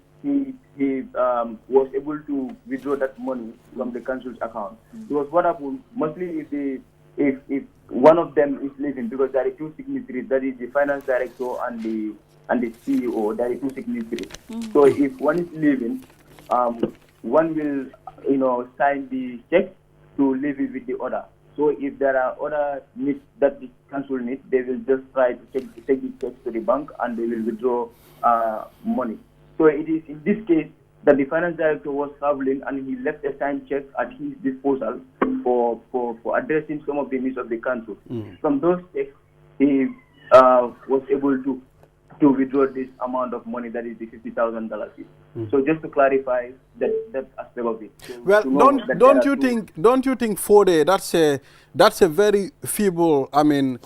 was able to withdraw that money from the council's account. Because what happened, mostly if one of them is leaving, because there are two signatories, that is the finance director and the CEO, there are two signatories. So if one is leaving, one will, you know, sign the check to leave it with the other. So if there are other needs that the council needs, they will just try to take the checks to the bank and they will withdraw money. So it is in this case that the finance director was traveling and he left a signed check at his disposal for addressing some of the needs of the council. From those checks, he was able to withdraw this amount of money, that is the $50,000. So just to clarify that aspect of it. So
well, don't you think 4-day that's a very feeble, I mean,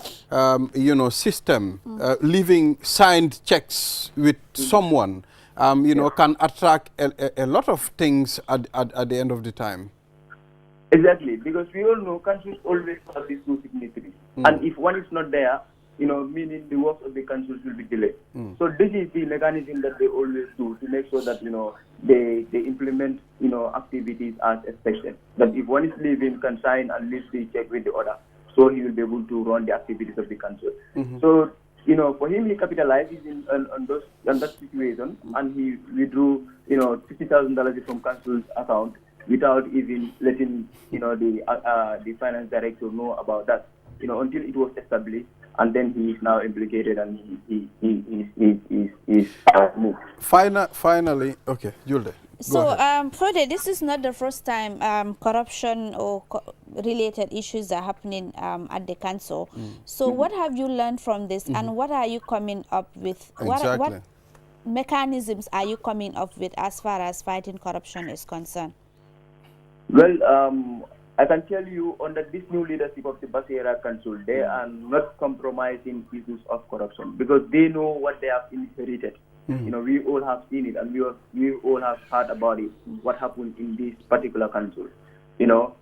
you know, system, leaving signed checks with someone, you know, can attract a lot of things at the end of the time.
Exactly, because we all know councils always have these two signatories, and if one is not there, you know, meaning the work of the councils will be delayed. So this is the mechanism that they always do to make sure that, you know, they implement, you know, activities as expected. That if one is leaving, can sign and leave the check with the other, so he will be able to run the activities of the council. So, you know, for him, he capitalized on that situation, and he withdrew, you know, $50,000 from council's account without even letting, you know, the finance director know about that, you know, until it was established. And then he is now implicated, and he is moved.
Finally, okay, Julde.
So, further, this is not the first time corruption or related issues are happening at the council. So, what have you learned from this, and what are you coming up with?
Exactly.
What mechanisms are you coming up with as far as fighting corruption is concerned?
Well, I can tell you, under this new leadership of the Basira Council, they are not compromising issues of corruption because they know what they have inherited. You know, we all have seen it, and we all have heard about it, what happened in this particular council. You know,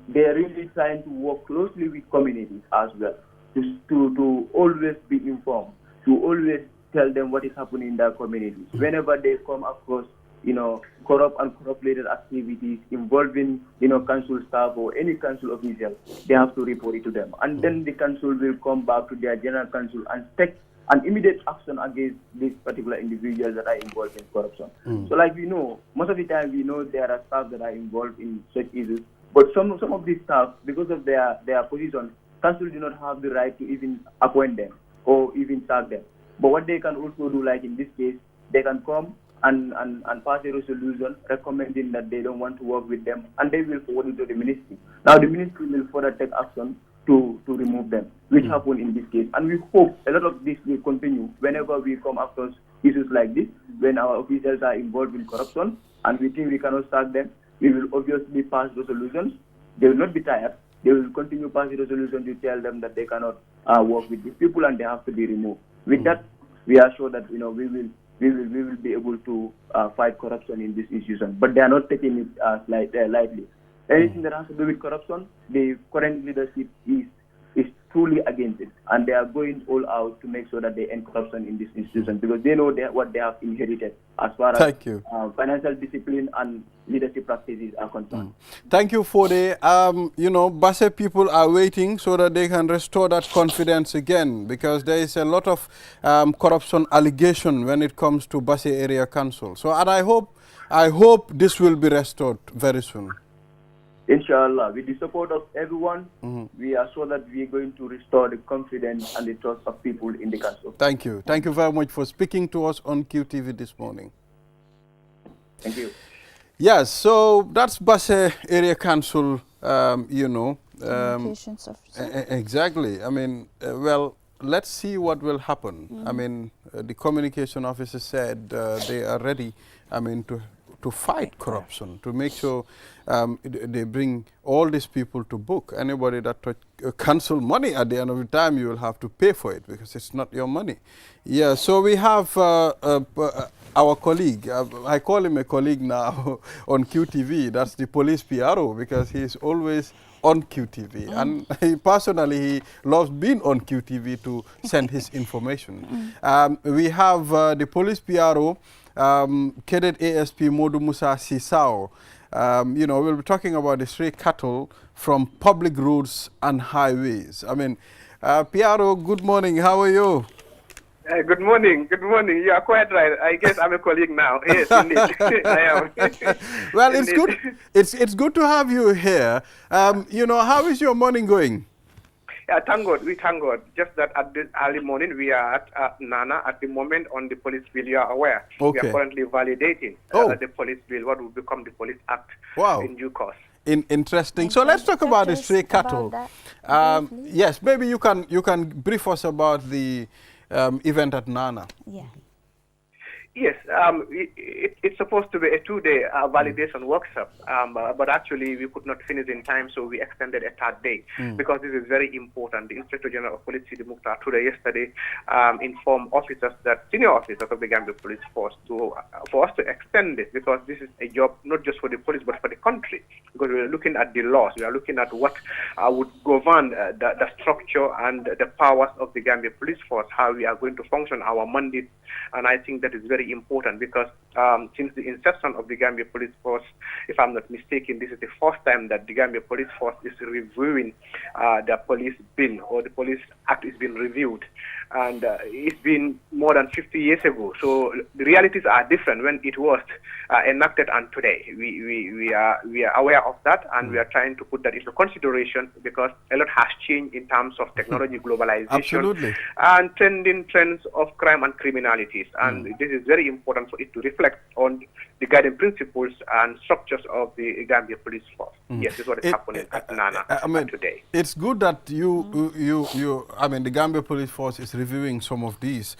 they are really trying to work closely with communities as well, to always be informed, to always tell them what is happening in their communities. Whenever they come across, you know, corrupt and corrupt-related activities involving, you know, council staff or any council official, they have to report it to them. And then the council will come back to their general council and take an immediate action against these particular individuals that are involved in corruption. So like we know, most of the time we know there are staff that are involved in such issues, But some of these staff, because of their position, council do not have the right to even appoint them or even sack them. But what they can also do, like in this case, they can come and pass a resolution recommending that they don't want to work with them, and they will forward it to the ministry. Now the ministry will further take action to remove them, which happened in this case. And we hope a lot of this will continue whenever we come across issues like this, when our officials are involved in corruption and we think we cannot sack them. We will obviously pass resolutions. They will not be tired. They will continue passing resolutions to tell them that they cannot work with these people and they have to be removed. With that, we are sure that we will be able to fight corruption in this institution. But they are not taking it lightly. Anything that has to do with corruption, the current leadership is truly against it, and they are going all out to make sure that they end corruption in this institution, because they know what they have inherited as far as financial discipline and leadership practices are concerned.
Thank you, Fode. Basse people are waiting so that they can restore that confidence again, because there is a lot of corruption allegation when it comes to Basse Area Council. So, and I hope this will be restored very soon.
Inshallah, with the support of everyone, we are sure that we are going to restore the confidence and the trust of people in the council.
Thank you. Thank you very much for speaking to us on QTV this morning.
Thank you.
Yes, so that's Basse Area Council,
Communications officer.
Exactly. I mean, well, let's see what will happen. I mean, the communication officer said they are ready, to fight corruption, to make sure they bring all these people to book. Anybody that touch council money, at the end of the time, you will have to pay for it because it's not your money. Yeah, so we have our colleague, I call him a colleague now on QTV, that's the police PRO, because he is always on QTV. And he loves being on QTV to send his information. We have the police PRO, Cadet ASP Modu Musa Sisao. We'll be talking about the stray cattle from public roads and highways. I mean, PRO, good morning. How are you?
Good morning. Good morning. You are quite right. I guess I'm a colleague now. Yes, indeed. I am.
Well, it's good. It's good to have you here. How is your morning going?
Yeah, thank God. We thank God. Just that at this early morning, we are at Nana at the moment on the police bill. You are aware.
Okay.
We are currently validating the police bill, what will become the police act in due course.
Interesting. So let's talk about the stray cattle. Yes, maybe you can brief us about the event at Nana.
Yeah.
Yes, it's supposed to be a 2-day validation workshop, but actually we could not finish in time, so we extended a 3rd day because this is very important. The Inspector General of Police, Sidi Mukhtar, yesterday informed officers, that senior officers of the Gambia Police Force, for us to extend this, because this is a job not just for the police but for the country, because we are looking at the laws, we are looking at what would govern the structure and the powers of the Gambia Police Force, how we are going to function, our mandate. And I think that is very important because since the inception of the Gambia Police Force, if I'm not mistaken, this is the first time that the Gambia Police Force is reviewing the police bill, or the police act is being reviewed. And it's been more than 50 years ago. So the realities are different when it was enacted and today. We are aware of that, and we are trying to put that into consideration because a lot has changed in terms of technology, globalization, and trends of crime and criminalities. And this is very important for it to reflect on the guiding principles and structures of the Gambia Police Force. Yes, this is what is happening at Nana today.
It's good that the Gambia Police Force is reviewing some of these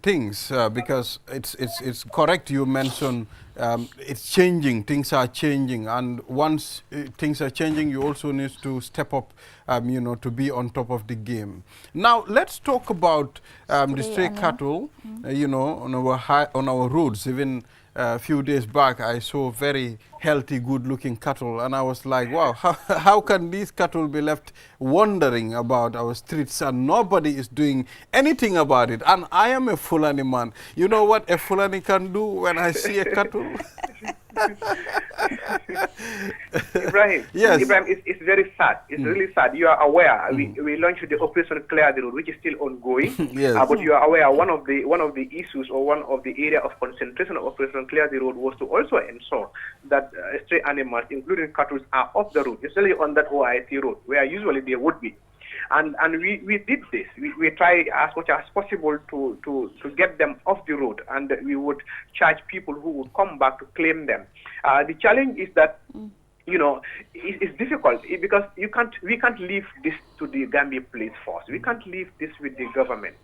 things because it's correct you mentioned it's changing, things are changing, and once things are changing, you also need to step up to be on top of the game. Now let's talk about the stray cattle on our roads. Even a few days back I saw very healthy, good looking cattle, and I was like, wow, how can these cattle be left wandering about our streets and nobody is doing anything about it? And I am a Fulani man. You know what a Fulani can do when I see a cattle?
Ibrahim,
Yes.
Ibrahim, it's very sad. It's really sad. You are aware we launched the Operation Clear the Road, which is still ongoing.
Yes.
But you are aware one of the issues or one of the area of concentration of Operation Clear the Road was to also ensure that stray animals, including cattle, are off the road, especially on that OIC road, where usually they would be. And we did this. We try as much as possible to get them off the road, and we would charge people who would come back to claim them. The challenge is that it's difficult because we can't leave this to the Gambia Police Force. We can't leave this with the government.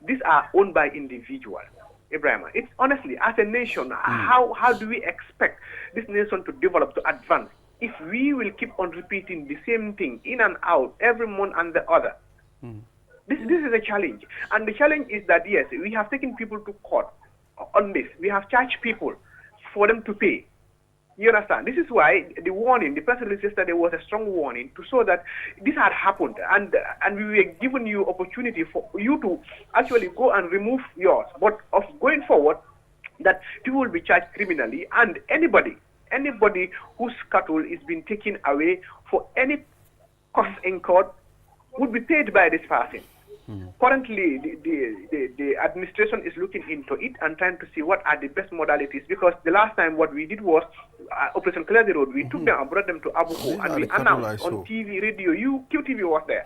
These are owned by individuals. Ibrahim, it's honestly, as a nation, how do we expect this nation to develop, to advance, if we will keep on repeating the same thing in and out every month and the other? This is a challenge. And the challenge is that, yes, we have taken people to court on this. We have charged people for them to pay. You understand? This is why the warning, the press release yesterday was a strong warning to show that this had happened, and we were giving you opportunity for you to actually go and remove yours. But of going forward, that people will be charged criminally, and anybody whose cattle is being taken away for any cost incurred would be paid by this person. Currently, the administration is looking into it and trying to see what are the best modalities, because the last time what we did was Operation Clear the Road. We took them and brought them to Abuko, and we announced on TV, radio, QTV was there,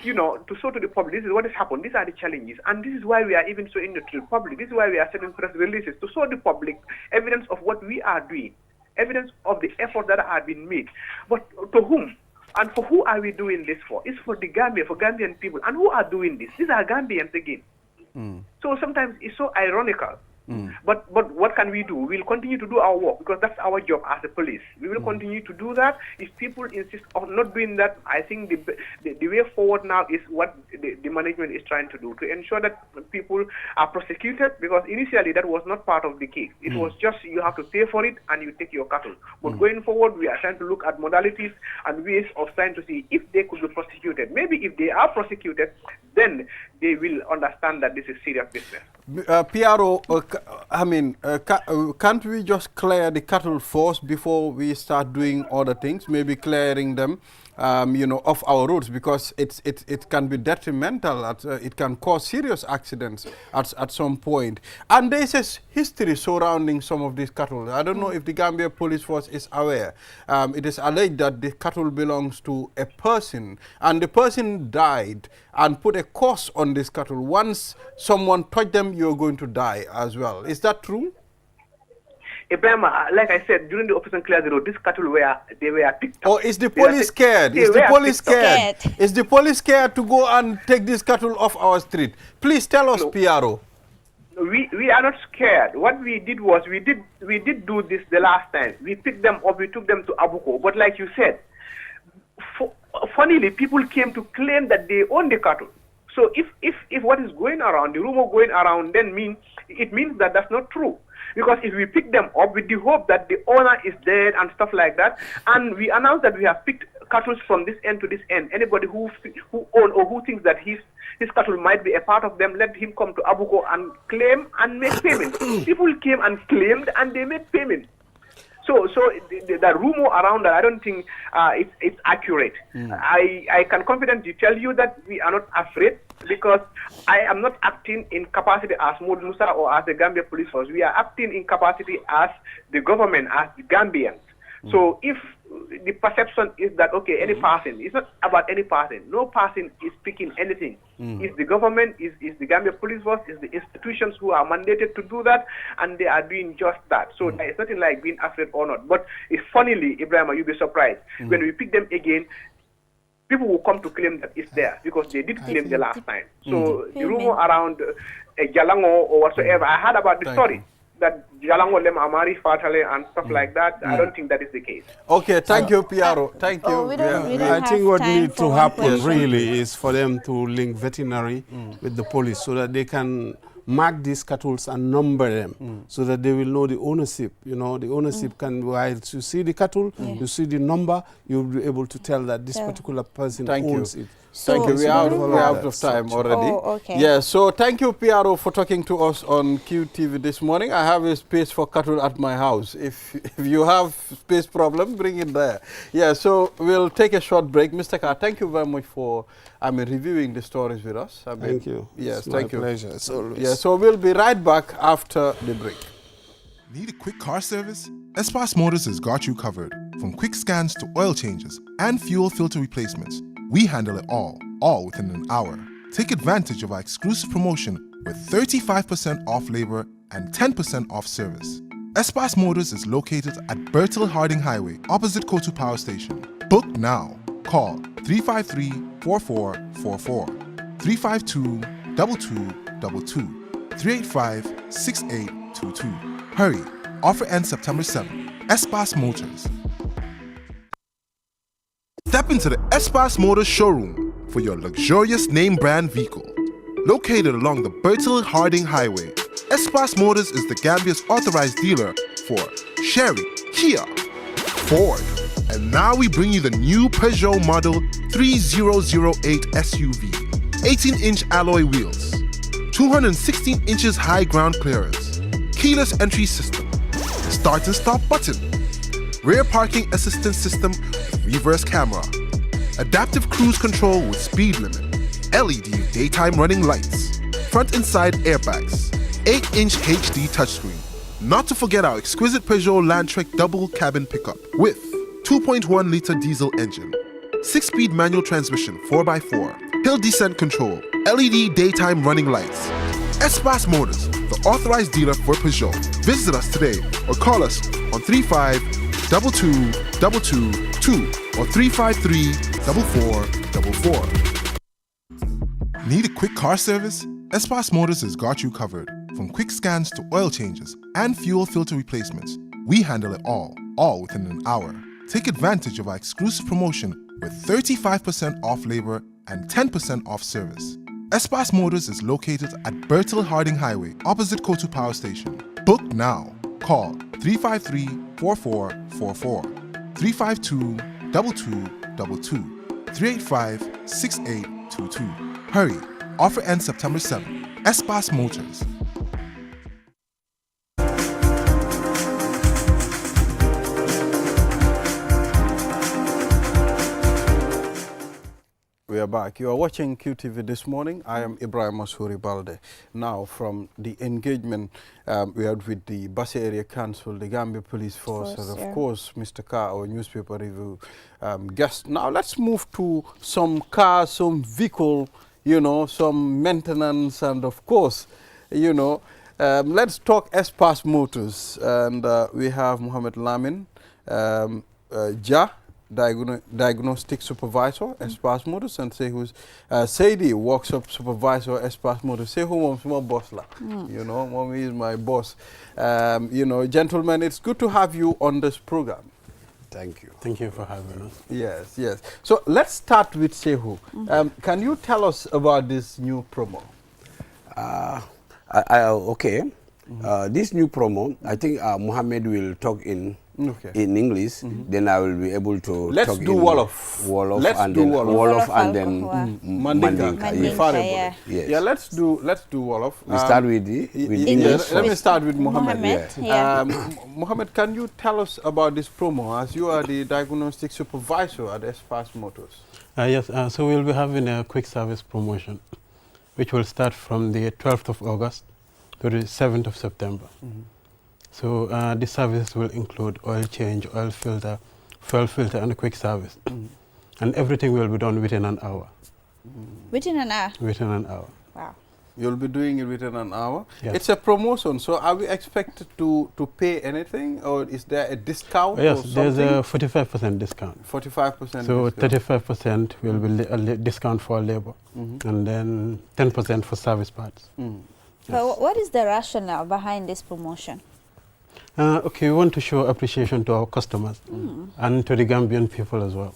to show to the public, this is what has happened, these are the challenges, and this is why we are even showing it to the public. This is why we are sending press releases to show the public evidence of what we are doing, evidence of the effort that are being made. But to whom? And for who are we doing this for? It's for the Gambia, for Gambian people. And who are doing this? These are Gambians again. So sometimes it's so ironical. But what can we do? We'll continue to do our work, because that's our job as a police. We will continue to do that. If people insist on not doing that, I think the way forward now is what the management is trying to do, to ensure that people are prosecuted, because initially that was not part of the case. It was just you have to pay for it and you take your cattle. But going forward, we are trying to look at modalities and ways of trying to see if they could be prosecuted. Maybe if they are prosecuted, then they will understand that this is serious business.
Piaro, can't we just clear the cattle first before we start doing other things? Maybe clearing them, off our roads, because it can be detrimental. It can cause serious accidents at some point. And there's a history surrounding some of these cattle. I don't know if the Gambia Police Force is aware. It is alleged that the cattle belongs to a person, and the person died and put a curse on this cattle. Once someone touched them, you're going to die as well. Is that true?
Ibrahim, like I said, during the Operation Clear the Road, these cattle were picked up.
Or is the police scared? Is the police scared? Is the police scared to go and take this cattle off our street? Please tell us, Piaro.
We are not scared. What we did was we did do this the last time. We picked them up. We took them to Abuko. But like you said, funnily, people came to claim that they own the cattle. So if what is going around, the rumor going around, then it means that that's not true. Because if we pick them up with the hope that the owner is dead and stuff like that, and we announce that we have picked cattle from this end to this end, anybody who own or who thinks that his cattle might be a part of them, let him come to Abuko and claim and make payment. People came and claimed and they made payment. So the rumor around that, I don't think it's accurate. I can confidently tell you that we are not afraid, because I am not acting in capacity as Modou Musa or as the Gambia Police Force. We are acting in capacity as the government, as the Gambians. So if the perception is that, okay, any person, it's not about any person. No person is speaking anything. It's the government, is the Gambia Police Force, is the institutions who are mandated to do that, and they are doing just that. So there is nothing like being afraid or not. But if funnily, Ibrahim, you'll be surprised. When we pick them again, people will come to claim that it's there, because they did claim the last time. So the rumor around Jalango or whatsoever, I heard about the story that Jalango Lem Amari Fatale and stuff like that. I don't think that is the case.
Okay, thank you, Piaro. Thank you.
I think what needs to happen really is for them to link veterinary with the police, so that they can mark these cattle and number them, so that they will know the ownership. The ownership can, while you see the cattle, you see the number, you'll be able to tell that this particular person owns it.
Thank you. We're out of
That's
time already.
Oh, okay.
Yeah, so thank you, PRO, for talking to us on QTV this morning. I have a space for cattle at my house. If you have space problem, bring it there. Yeah, so we'll take a short break. Mr. Carr, thank you very much for reviewing the stories with us.
Thank you.
Yes,
thank you. Pleasure. As always.
Yeah, so we'll be right back after the break.
Need a quick car service? Espas Motors has got you covered. From quick scans to oil changes and fuel filter replacements, we handle it all within an hour. Take advantage of our exclusive promotion with 35% off labor and 10% off service. Espas Motors is located at Bertil Harding Highway, opposite Kotu Power Station. Book now. Call 353-4444, 352-2222, 385-6822. Hurry, offer ends September 7th. Espas Motors. Step into the Espas Motors showroom for your luxurious name brand vehicle. Located along the Bertil Harding Highway, Espas Motors is the Gambia's authorized dealer for Chery, Kia, Ford, and now we bring you the new Peugeot model 3008 SUV. 18-inch alloy wheels, 216 inches high ground clearance, keyless entry system, start and stop button, rear parking assistance system with reverse camera, adaptive cruise control with speed limit, LED daytime running lights, front and side airbags, 8-inch HD touchscreen. Not to forget our exquisite Peugeot Landtrek double cabin pickup with 2.1-liter diesel engine, 6-speed manual transmission 4x4, hill descent control, LED daytime running lights. Espas Motors, the authorized dealer for Peugeot. Visit us today or call us on 35-2222 or 353-4444. Need a quick car service? Espas Motors has got you covered. From quick scans to oil changes and fuel filter replacements, we handle it all within an hour. Take advantage of our exclusive promotion with 35% off labor and 10% off service. Espas Motors is located at Bertil Harding Highway, opposite Kotu Power Station. Book now. Call 353-4444, 352-2222, 385-6822. Hurry, offer ends September 7th. Espas Motors.
We are back. You are watching QTV this morning. I am Ibrahim Masuri Balde. Now, from the engagement we had with the Basse Area Council, the Gambia Police Force, and of course, Mr. Carr, our newspaper review guest. Now, let's move to some cars, some vehicle, some maintenance, and of course, let's talk Espas Motors. And we have Mohamed Lamin, Ja, Diagnostic Supervisor, Espas Motors, and Seidi, Workshop Supervisor, Espas Motors. Say who mom's my boss la. Mommy is my boss. Gentlemen, it's good to have you on this program.
Thank you.
Thank you for having us.
Yes, yes. So let's start with Sehu. Can you tell us about this new promo?
Okay. This new promo, I think Mohammed will talk in English, then I will be able to
let's
talk
do
in
Wolof.
Wolof and then Wolof and then
Mandinka.
Yeah.
Yes.
Yeah, let's do Wolof.
We start with English.
Let me start with Mohammed.
Yeah.
Mohammed, can you tell us about this promo as you are the diagnostic supervisor at Espas Motors?
Yes, so we'll be having a quick service promotion, which will start from the 12th of August to the 7th of September. So this service will include oil change, oil filter, fuel filter, and a quick service. And everything will be done within an hour.
Within an hour?
Within an hour.
Wow.
You'll be doing it within an hour?
Yes.
It's a promotion, so are we expected to pay anything, or is there a discount?
Yes,
or
there's a 45% discount.
45%.
So
discount.
35% will be a discount for labor, and then 10% for service parts.
But what is the rationale behind this promotion?
Okay, we want to show appreciation to our customers and to the Gambian people as well.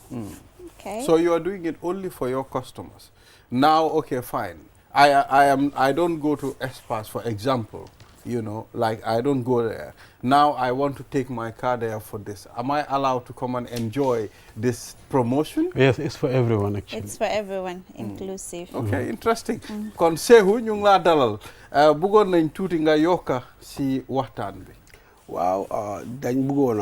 Okay.
So you are doing it only for your customers. Now, okay, fine. I don't go to Espas, for example, you know, like I don't go there. Now I want to take my car there for this. Am I allowed to come and enjoy this promotion?
Yes, it's for everyone actually.
It's for everyone, inclusive.
Okay, interesting. Kon Sehu ñu ngi laa dalal bëggoon nañ tuuti nga yokka si waxtaan bi.
Waaw dañ bëggoon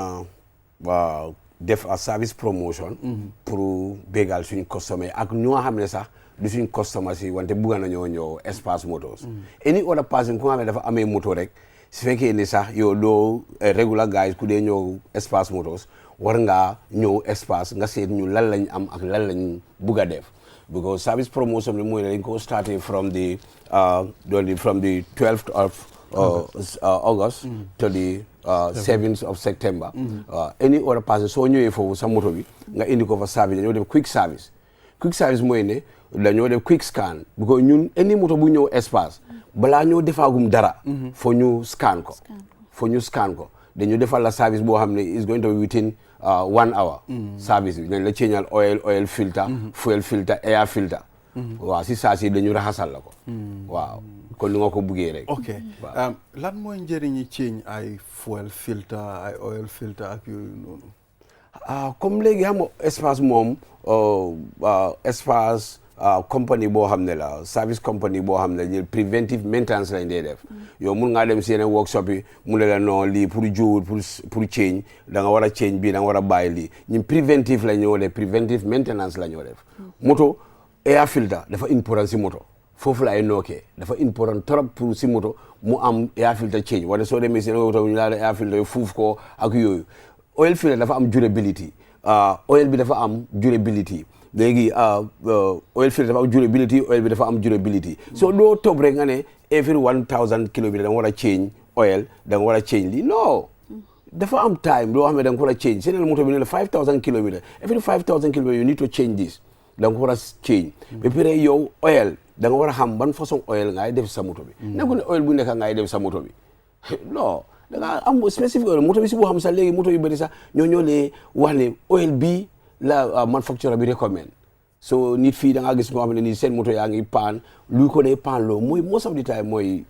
a def a service promotion pour bégal suñ customer ak ñoo xam ne sax du suñ customer si wante bëgg nañoo ñëw Espace Motors. Any other person ku nga xam ne dafa amee moto rek su fekkee ni sax yow doo regular guys ku dee ñëw Espace Motors war ngaa ñëw Espace nga seet ñu lan lañ am ak lan lañ bëgg a def. Because service promotion bi mooy dañ ko started from the 12th of August to the 7th of September. Any other person soo ñëwee foofu sa moto bi nga indi ko fa service dañoo def quick service. Quick service mooy ne dañoo def quick scan because ñun any moto bu ñëw Espace balaa ñoo defaagum dara foo ñu scan ko dañu defal la service boo xam ne is going to be within 1 hour service bi dañ la changeal oil filter fuel filter air filter waaw si saa si dañu raxasal la ko waaw kon ni nga ko buggee rek
ok lan mooy njëriñi change ay fuel filter ay oil filter ak yooyu noonu
comme léegi xam nga Espace moom Espace compagnie boo xam ne la service compagnie boo xam ne ñu preventive maintenance lañ dee def yow mun ngaa dem si yeneen workshop yi mu ne la non lii pour jiwut pour change da nga war a change bii da nga war a bàyyi lii ñun preventive la ñoo def preventive maintenance la ñoo def moto air filter dafa important si moto foofu la ay nookee dafa important trop pour si moto mu am air filter change wala soo demee si moto ñu laa air filter yu fuuf ko ak yooyu oil filter dafa am durability oil bi dafa am durability léegi oil filter dafa am durability oil bi dafa am durability so doo topp rek nga ne every 1000 kilometres da nga war a change oil da nga war a change lii non dafa am time loo xam ne da nga ko war a change seeneen moto bi ne la 5000 kilometres every 5000 kilometres you need to change this da nga ko war a change ba pare yow oil da nga war a xam ban façon oil ngay def sa moto bi nekku ne oil bu nekk ngay def sa moto bi non da nga am spécifique oil moto bi si boo xam sax léegi moto yu bëri sax ñoo lee wax ne oil bi la manufacturer bi recommend so nit fii da nga gis nga xam ne nii seen moto yaa ngi paan luy ko dee paan loo mooy most of the time mooy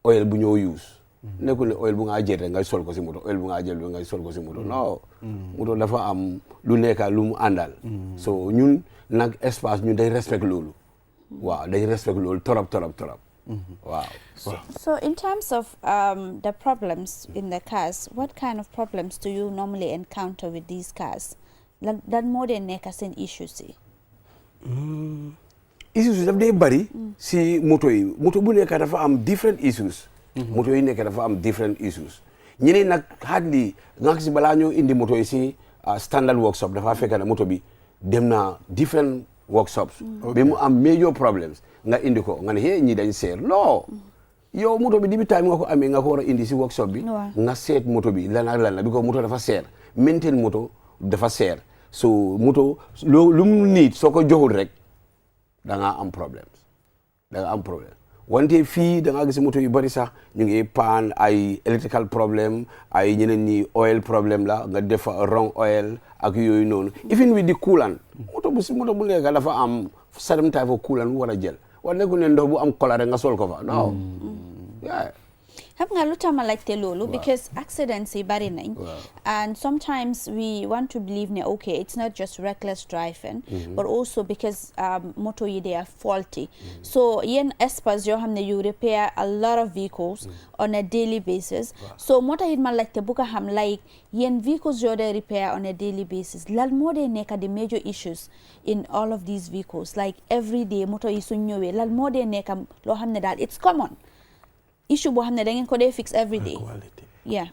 oil bu ñoo use nekkul ne oil bu nga jël rek ngay sol ko si moto oil bu nga jël ngay sol ko si moto non moto dafa am lu nekka lu mu àndal so ñun nag Espace ñun day respect loolu waaw day respect loolu torop wow.
So in terms of the problems in the cars, what kind of problems do you normally encounter with these cars? Lan moo dee nekk seen issues yi.
Issues yi daf dee bari si moto yi moto bu nekk dafa am different issues. moto yi nekk dafa am different issues. ñeneen nag hardly nga si balaa ñoo indi moto yi si standard workshop dafa fekk ne moto bi dem na different workshops. ba mu am major problems nga indi ko nga ne hey ñi dañ seer non yow moto bi dibi time nga ko amee nga ko war a indi si workshop bi nga seet moto bi lan ak lan la because moto dafa seer maintain moto dafa seer so moto lu mu nit soo ko joxul rek da nga am problème wante fii da nga gis moto yu bari sax ñu ngi paan ay electrical problem ay ñeneen ñi oil problem la nga def wrong oil ak yooyu noonu even with the coolant moto bu nekk dafa am certain type of coolant bu war a jël war nekkul ne ndox bu am cola rek nga sol ko fa non
xam nga lu tax ma laajte loolu because accidents yi bari nañ and sometimes we want to believe ne okay it's not just reckless driving but also because moto yi they are faulty so yéen Espace yoo xam ne you repair a lot of vehicles on a daily basis so moo tax it ma laajte bu ko xam like yéen vehicles yoo dee repair on a daily basis lan moo dee nekk the major issues in all of these vehicles like every day moto yi suñ ñëwee lan moo dee nekk loo xam ne daal it's common issue boo xam ne da ngeen ko dee fix every day. Yeah.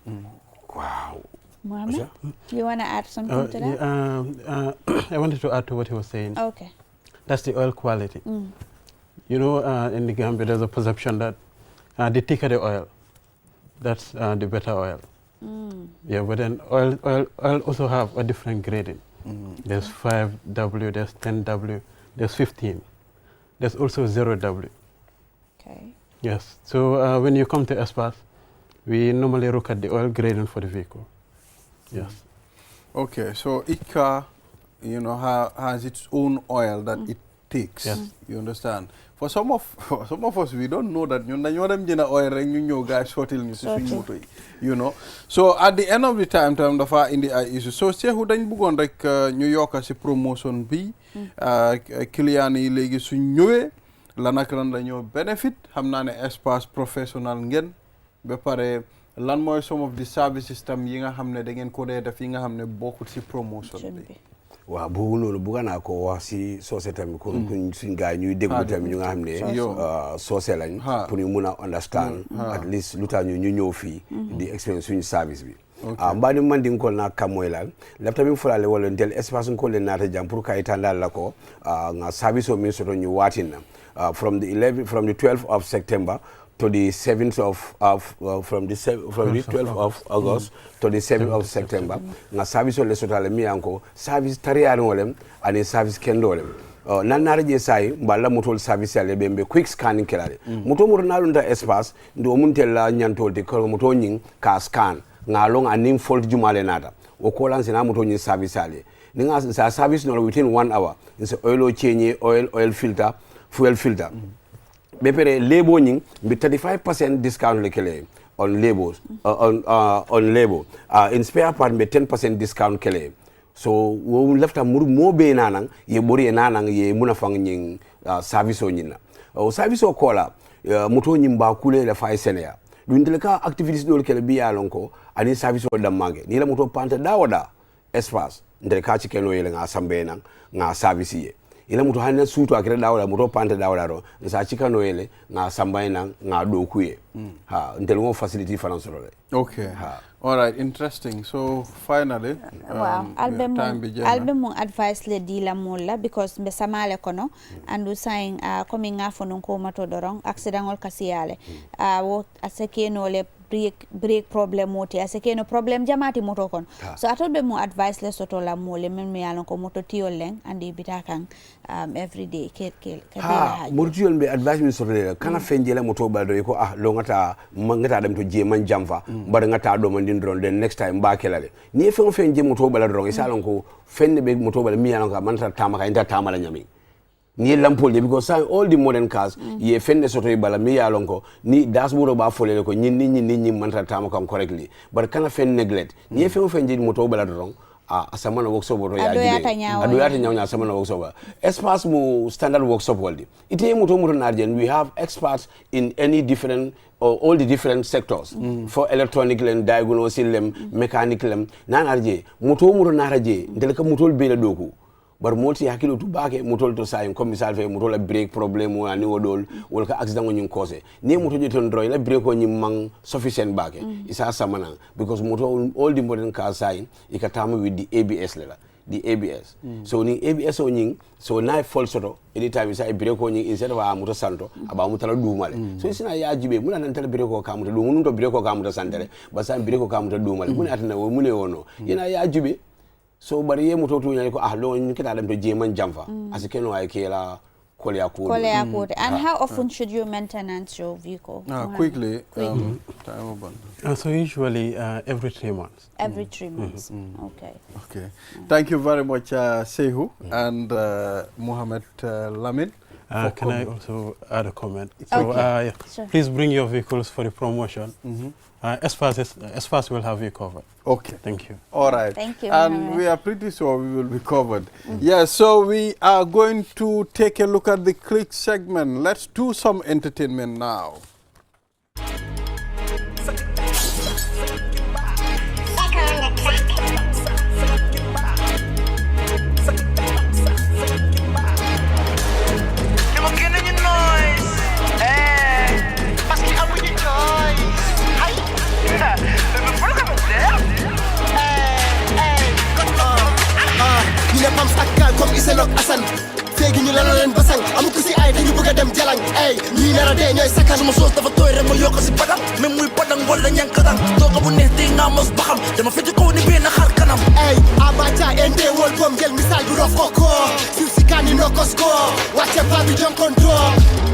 Wow.
Mohammed, you want to add something to that?
I wanted to add to what he was saying.
Okay.
That's the oil quality. You know, in the Gambia, there's a perception that the thicker the oil, that's the better oil. Yeah, but then oil also have a different grading. There's 5W, there's 10W, there's 15. There's also 0W.
Okay.
Yes. So when you come to Espace, we normally look at the oil grading for the vehicle. Yes.
Okay. So each car, you know, has its own oil that it takes.
Yes.
You understand? For some of us, we don't know that. You know. So at the end of the time dafa indi ay issue. So Sehu dañ bëggoon rek New York ci promotion bi client yi léegi su ñëwee lan ak lan la ñoo benefit xam naa ne espace professionnel ngeen ba pare lan mooy some of the service system yi nga xam ne da ngeen ko dee def yi nga xam ne bokkut ci promotion bi.
waaw boobu noonu bëgg naa ko wax si soose tamit kon suñ gars yi ñuy déglu tamit ñu nga xam ne soose lañ pour ñu mun a understand at least lu tax ñu ñëw fii di expérience suñu service bi mbani mandin ko na kamoylal lafta min fulale wala del espace ko le nata jam pour kay tandal la ko nga service o min soto ñu watina from the 12th of September to the 7th from the 12th of August to the 7th of September nga service o le sotale mi anko service tariyari wolem ani service kendolem nan nara je sai mballa motol service ale bembe quick scanning kelale moto mo na lunta espace ndo mun tella nyantol de ko moto nyin ka scan nga long anim fault jumale nata o ko lan sina moto nyin service ale ni nga sa service no within 1 hour is oil change oil filter fuel filter bepere label nyin be 35% discount lekele on labels on label in spare part be 10% discount kele so wo lefta mo be nanang ye bori nanang ye munafang nyin service o nyina o service o kola moto nyin ba kule la fay senia dundele ka activities dol kele biya lonko ani service o damange ni la moto panta dawada espace ndele ka cikeno yele nga sambe nang nga service ye ila moto hanna suto akira dawla moto panta dawla ro sa cikano yele nga sambe nang nga do kuye ndele mo facility finance ro
okay all right, interesting. So finally,
album advice le di la mola because be samale kono andu saying coming after non ko mato dorong accident ol kasiyale wo aseke no le break problem moti aseke no problem jamati moto kon so atobe mo advice le soto la mole men me yalon ko moto tiol len andi bitakan every day kel
mortiol be advice mi soto le kana fenjela moto baldo ko lo ngata ngata dem to je man jamfa bar ngata do man din drone the next time ba kelale ni fe fenje moto baldo drone salon ko fenne be moto bal mi yalon ka man ta tamaka inta tamala nyami ni lampol de because all the modern cars ye fenne soto bala mi yalon ko ni dashboard ba folele ko ñin man ta tamaka correctly but kana fen neglect ni fe fenje moto bala drone asamana workshop ro ya ado yata nyawnya asamana workshop espace mo standard workshop world ite moto narjen we have experts in any different or all the different sectors for electronic and diagnostic mechanical nanarje moto naraje ndelka moto bela doku bar moti hakilo tu bake moto to sayin comme misal fe moto la break problem o ani wodol wol ka accident o nyin cause ni moto jeton droy la break o nyin mang sufficient bake isa samana because moto all the modern cars sayin ikatamu with the ABS lela the ABS so ni ABS o nyin so na fall soto anytime isa break o nyin instead of moto santo aba moto la dumale so isina ya jibe muna nan tele break o ka moto du munun to break o ka moto santere basa break o ka moto dumale muna atana wo mune wono ina ya jibe so bari ye moto to nyali ko lo nkita dem to jeman jamfa asikeno ay kela kolya code
and how often should you maintenance your vehicle
quickly
so usually every 3 months
every 3 months okay
thank you very much Sehu and Mohammed Lamin.
Can I also add a comment? So sure. Please bring your vehicles for the promotion. Espace will have you covered.
Okay.
Thank you.
All right.
Thank you.
And we are pretty sure we will be covered. Yes, so we are going to take a look at the click segment. Let's do some entertainment now.
Pam sakal comme Isenok Assane féegi ñu lana leen basang amu ko si ay dañu bëgg dem jalang ay ñi nara dee ñooy sakal sama soos dafa tooy rek ma yokk si badam même muy badang wala ñankadang tooga bu neex te nga mos baxam dama feti ko ni benn xar kanam ay abacha ende wol bom jël misal bi rof ko suuf si kaani nokos ko wàcce pa bi jonkon to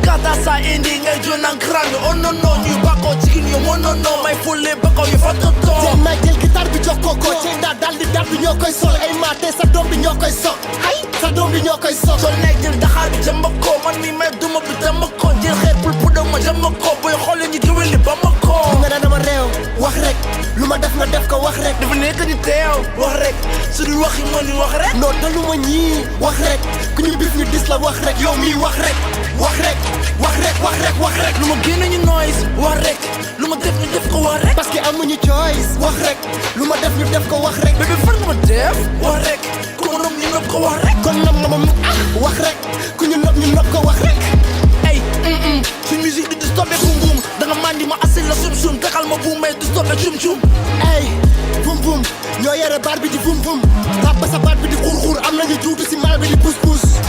kata sa indi ngay jonan krang oh no no ñu bako chicken yo mo no no may fulle bako yo foto to jël may jël guitar bi jox ko ci dal bi ñoo koy sol ay maté sa doom bi ñoo koy sok ay sa doom bi ñoo koy sok so nekk jël daxaar bi su dul waxi moo ni wax rek non daluma ñii wax rek ku ñu bif ñu dis la wax rek yow mii wax rek wax rek wax rek wax rek wax rek lu ma génn ñu noise wax rek lu ma def ñu def ko wax rek parce que amuñu choice wax rek lu ma def ñu def ko wax rek bébé fan nga ma def wax rek ku ma nopp ñu nopp ko wax rek kon nam nga ma wax rek ku ñu nopp ko wax rek ay suñ musique di stoppé boum boum da nga mandi ma asil la sum sum taxal ma boum may du stoppé cum cum ay boum boum ñoo yore baat bi di boum boum rap ba sa baat bi di xur xur am nañu juutu si mal bi di pousse pousse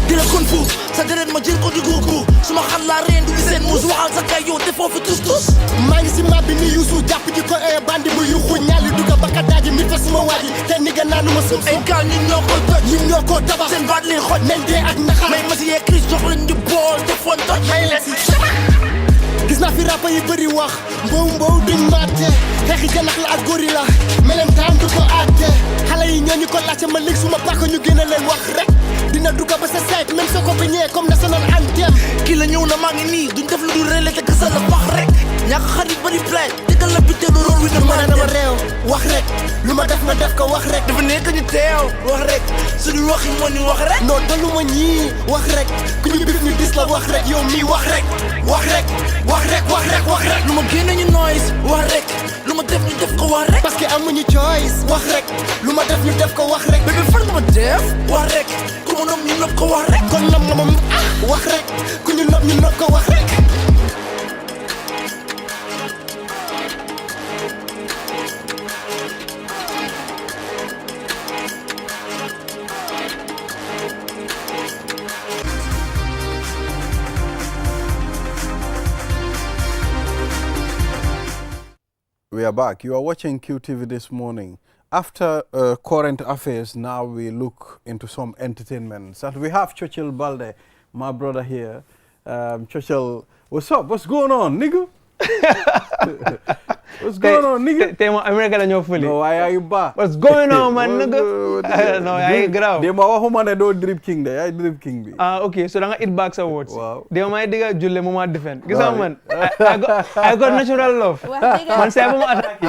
dina kon fu sa deret ma jël ko di guugu suma xal laa reen du seen muus waxal sa kay yow te foofu tus tus maa ngi si mab bi ni Youssou jàpp ji ko bandi mu yuxu ñaali duga bakka daaji mit fa suma waaji te ni ga naanu ma sum ay kaa ñun ñoo ko toj ñun ñoo ko tabax seen baat leen xoj nañ dee ak naxar may ma si yee Chris jox lañ di bool te fon toj may leen si gis naa fi rapa yi bëri wax mbow duñ maate xeexi janax la ak gorilla melentaan du ko aate xale yi ñoo ñu ko laajte ma léegi suma bàkk ñu gën a leen wax rek dina dugga ba sa site même soo ko bañee comme national anthem kii la ñëw na maa ngi nii duñ def lu dul rele te gësal la wax rek ñàkk xarit bari play dëggal la biteelu rool wi na ma dama réew wax rek lu ma def nga def ko wax rek dafa nekk ñu teew wax rek su dul waxi moo ni wax rek non daluma ñii wax rek ku ñu bif ñu dis la wax rek yow mii wax rek wax rek wax rek wax rek wax rek lu ma génn ñu noise wax rek lu ma def ñu def ko wax rek parce que amuñu choice wax rek lu ma def ñu def ko wax rek bébé fan nga ma def wax rek ku ma nopp ñu nopp ko wax rek kon nam nga ma wax rek ku ñu nopp ko wax rek
We are back. You are watching QTV this morning. After current affairs, now we look into some entertainment. So we have Churchill Balde, my brother here. Churchill, what's up? What's going on, nigga? What's going on, nigga?
Tema America la ñoo fuli.
No, why are you back?
What's going on, man, nigga? No, I ain't grave.
They ma waxuma ne do drip king de, I drip king bi.
Okay, so da nga it back awards.
Wow.
They may diga julle mo ma defend. Gis nga man, I got natural love. Man say mo attack.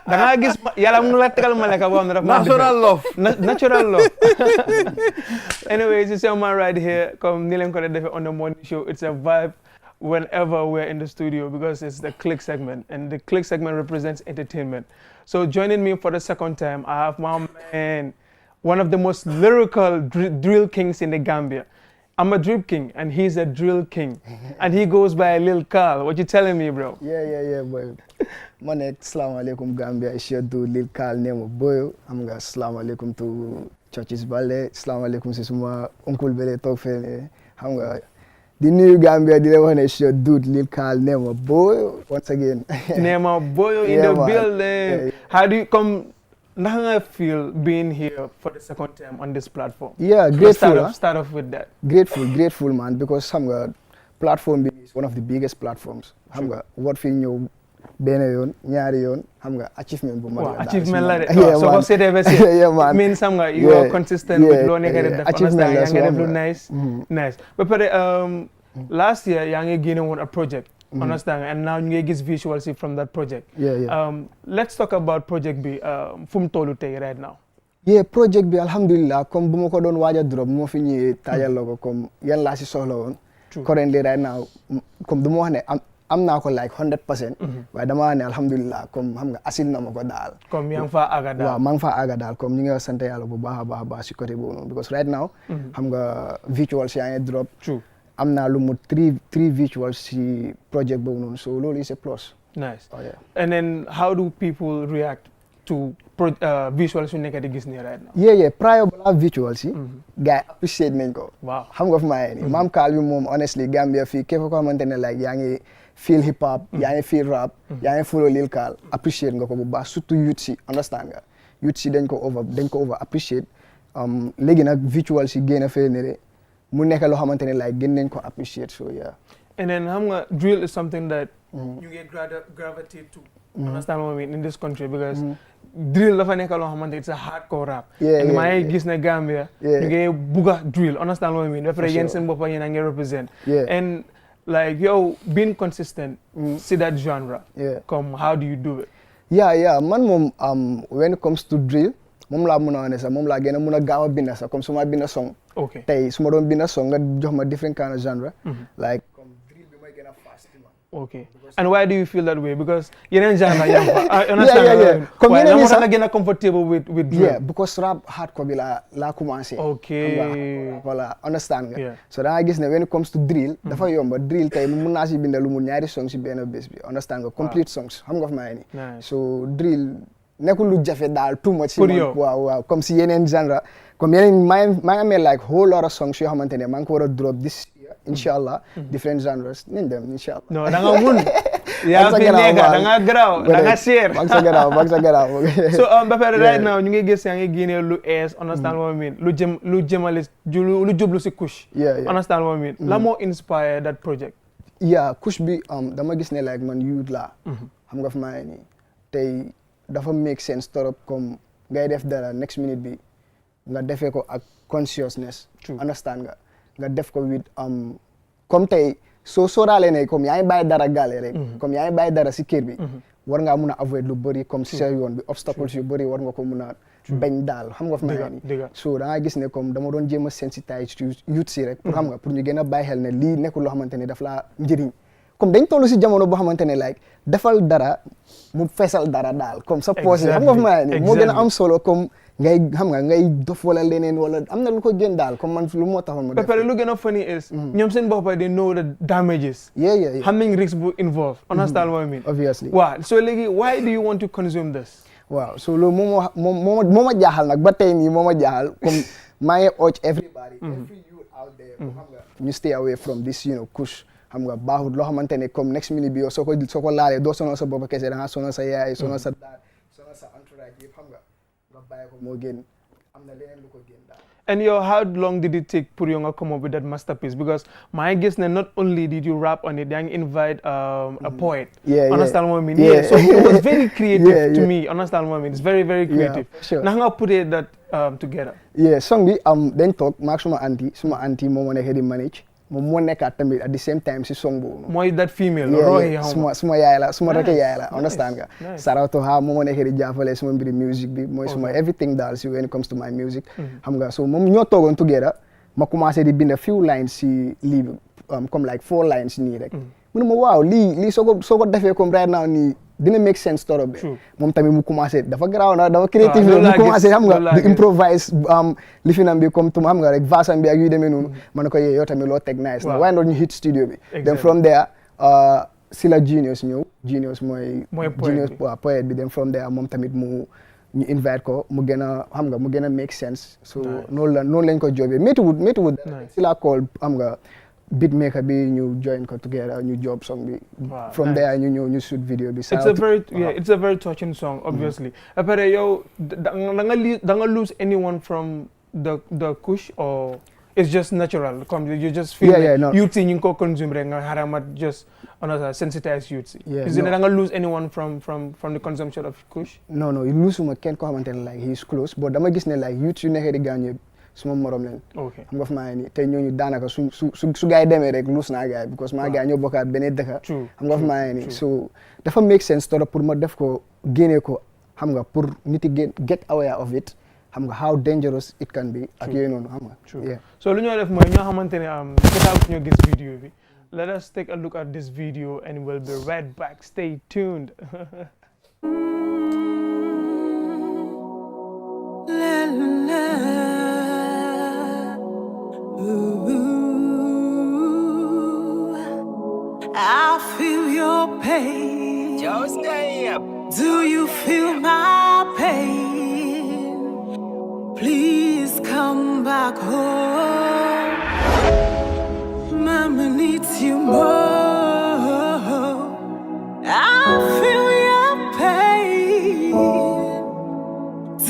Da nga gis yalla mu la tegal ma leka bo am na
natural love.
Natural love. Anyways, it's your man right here. Come ni len ko def on the morning show. It's a vibe whenever we're in the studio because it's the Click segment and the Click segment represents entertainment. So joining me for the second time, I have my man, one of the most lyrical drill kings in the Gambia. I'm a drip king and he's a drill king and he goes by Lil Carl. What you telling me, bro?
Yeah, boy. My name is Assalamu alaikum Gambia. I should do Lil Carl name of boy. I'm going to Assalamu alaikum to Churches Balde. Assalamu alaikum to my uncle Bele Tokfe. I'm going the new Gambia, the one that should do Lil Carl name of boy. Once again.
Name of boy in the building. Yeah. How do you come? How do I feel being here for the second time on this platform?
Yeah, grateful.
Start off with that.
Grateful, man, because some platform is one of the biggest platforms. What feel you? Beneyon, Nyariyon, achievement.
Wow, achievement like that. Yeah, so what's it ever say?
Yeah, man.
Means you are consistent with low negative.
Achievement.
Nice, nice. But last year, Young Guinea won a project. Understand? And now you get visuals from that project.
Yeah.
Let's talk about Project B. Fum tolu tay right now.
Yeah, Project B. Alhamdulillah, comme bu mako don waja drop mo fi ñi tayal lako comme yan la ci soxla won. Currently right now, comme du mo wax ne am naa ko like 100%. waaye dama ne alhamdulilah comme xam nga asil na ma ko daal.
comme yaa ngi faa àgga daal
waaw maa ngi faa àgga daal comme ñu ngi sant yàlla bu baax a baax si côté boobu noonu because right now. xam nga visuals yaa ngi drop.
true
am naa lu mu three visuals si project boobu noonu so loolu is a plus.
nice.
Oh, yeah.
And then how do people react to visuals yu nekk di gis nii right now?
Yeah prior balaa visuals yi. gars yi appreciate nañ ko.
waaw
xam nga fu ma nii maam Kaal bi moom honestly Gambia fii képp koo xamante ne like yaa ngi feel hip hop, yaa ngi feel rap, yaa ngi follow Lil Carl appreciate nga ko bu baax surtout youth si understand nga youth si dañ ko over appreciate léegi nag visuals yi génn fee ne mu nekk loo xamante ne like gën nañ ko appreciate so yeah.
And then xam nga drill is something that you get gravitate to. Understand what I mean in this country because drill dafa nekk loo xamante it's a hardcore rap. and maa ngi gis ne Gambia. ñu ngi bugga drill understand what I mean. ba pare yéen seen bopp yéen a ngi represent. and like being consistent. see that genre. Come how do you do it?
Yeah man moom when it comes to drill moom laa mun a wane sax moom laa gën a mun a gaaw a binda sax comme su ma binda song.
ok
tey su ma doon binda song nga jox ma different kind of genre. like comme drill bi mooy gën a fast ci man.
okay and why do you feel that way because yeneen genre yaa ngi fa. I understand.
yeah. comme
waaye
yeneen yi sax
nga gën a comfortable with drill.
yeah because rap hardcore bi laa commencé.
okay
voilà understand nga.
Yeah.
so da nga gis ne when it comes to drill. dafa yomba drill tey mun naa si binda lu mu ñaari songs si benn bés bi understand nga complete songs xam nga fa maa nii. so drill. nekkul lu jafe daal too much.
pour yow
waaw comme si yeneen genre comme yeneen maa ngi amee like whole lot of songs yoo xamante ne maa ngi ko war a drop this year incha allah. different genres nañ dem incha allah.
non da nga mun. yaa fi nekk da nga garaaw da nga seer.
bang sa garaaw
so ba pare right now ñu ngi gis yaa ngi génne lu ees understand what I mean lu jëmale lu jublu si Kush. understand what I mean la moo inspire that project.
Kush bi dama gis ne like man youth laa. xam nga fi maa nii tey. dafa make sense torop comme ngay def dara next minute bi nga defee ko ak consciousness. understand nga def ko with comme tey soo sóoraale ne comme yaa ngi bàyyi dara gaale rek. comme yaa ngi bàyyi dara si kër bi. war ngaa mun a avoid lu bëri comme si sa yoon bi obstacles yu bëri war nga ko mun a bañ daal xam nga fi ma nii. so da nga gis ne comme dama doon jéem a sensitize youth si rek. pour xam nga pour ñu gën a bàyyi xel ne lii nekkul loo xamante ne daf laa njëriñ. comme dañ toll si jamono boo xamante ne like defal dara mu feesal dara daal comme sa poche xam nga fi ma nii moo gën a am solo comme ngay xam nga ngay dof wala leneen wala am na lu ko gën daal comme man lu moo taxoon ma def.
Pepper lu gën a funny is ñoom seen bopp they know the damages.
yeah
xam nañ risque bu involve understand what I mean.
obviously
waaw so léegi why do you want to consume this.
waaw so loolu moo ma jaaxal nag ba tey nii moo ma jaaxal comme maa ngi urge everybody every youth out there xam nga ñu stay away from this Kush. xam nga baaxul loo xamante ne comme next minute bi yow soo ko laalee doo sonal sa bopp kese da nga sonal sa yaay sonal sa daal sonal sa entourage yëpp xam nga bàyyi ko moo gën am na leneen lu ko gën daal.
And how long did it take pour you to come up with that masterpiece? Because my guess not only did you rap on it, you invite a poet. Understand what I mean? So it was very creative to me. Understand what I mean? It's very, very creative.
Sure.
Now how put that together?
Song bi then talk maak suma auntie moom moo nekk di manage. moom moo nekkaat tamit at the same time si song boobu.
mooy that female.
suma yaay la suma rek yaay la understand nga. Sarauto ha moom moo nekk di jàppale suma mbiri music bi mooy suma everything daal si when it comes to my music. xam nga so moom ñoo toogoon together ma commencé di bind few lines si lii bi comme like 4 lines nii rek. mu ne ma waaw lii soo ko defee comme right now nii dina make sense torop bi. moom tamit mu commencé dafa garaaw na dafa créative mu commencé xam nga di improvise lifinam bi comme tuma xam nga rek vasam bi ak yu demee noonu ma ne ko yow tamit loo teg nice na waaye noonu ñu hit studio bi then from there si la Genius ñëw Genius mooy Genius poète bi then from there moom tamit ñu invite ko mu gën a xam nga mu gën a make sense so noonu lañ ko jóobee méttiwut si la call xam nga beatmaker bi ñu join ko together ñu job song bi. From there ñu ñëw ñu shoot video bi.
It's a very touching song obviously. Après yow da nga lose anyone from the Kush or it's just natural comme you just feel youth si ñu ngi ko consume rek nga xarama just sensitize youth si. Is it da nga lose anyone from the consumption of Kush?
No losuma kenn koo xamante ne like he is close but dama gis ne like youth yu nekkee di gaañu suma morom leen. xam nga fa maa nii tey ñooñu daanaka su gars yi demee rek luus naa gars yi because maa gars yi ñoo bokkaat beneen dëkk. xam nga fa maa nii so dafa make sense trop pour ma def ko génne ko xam nga pour nit yi get aware of it xam nga how dangerous it can be. ak yooyu noonu xam nga.
so lu ñoo def mooy ñoo xamante ne peut-être ñoo gis vidéo bi let us take a look at this video and we'll be right back. Stay tuned.
I feel your pain. Just stay up. Do you feel my pain? Please come back home. Mama needs you more. I feel your pain.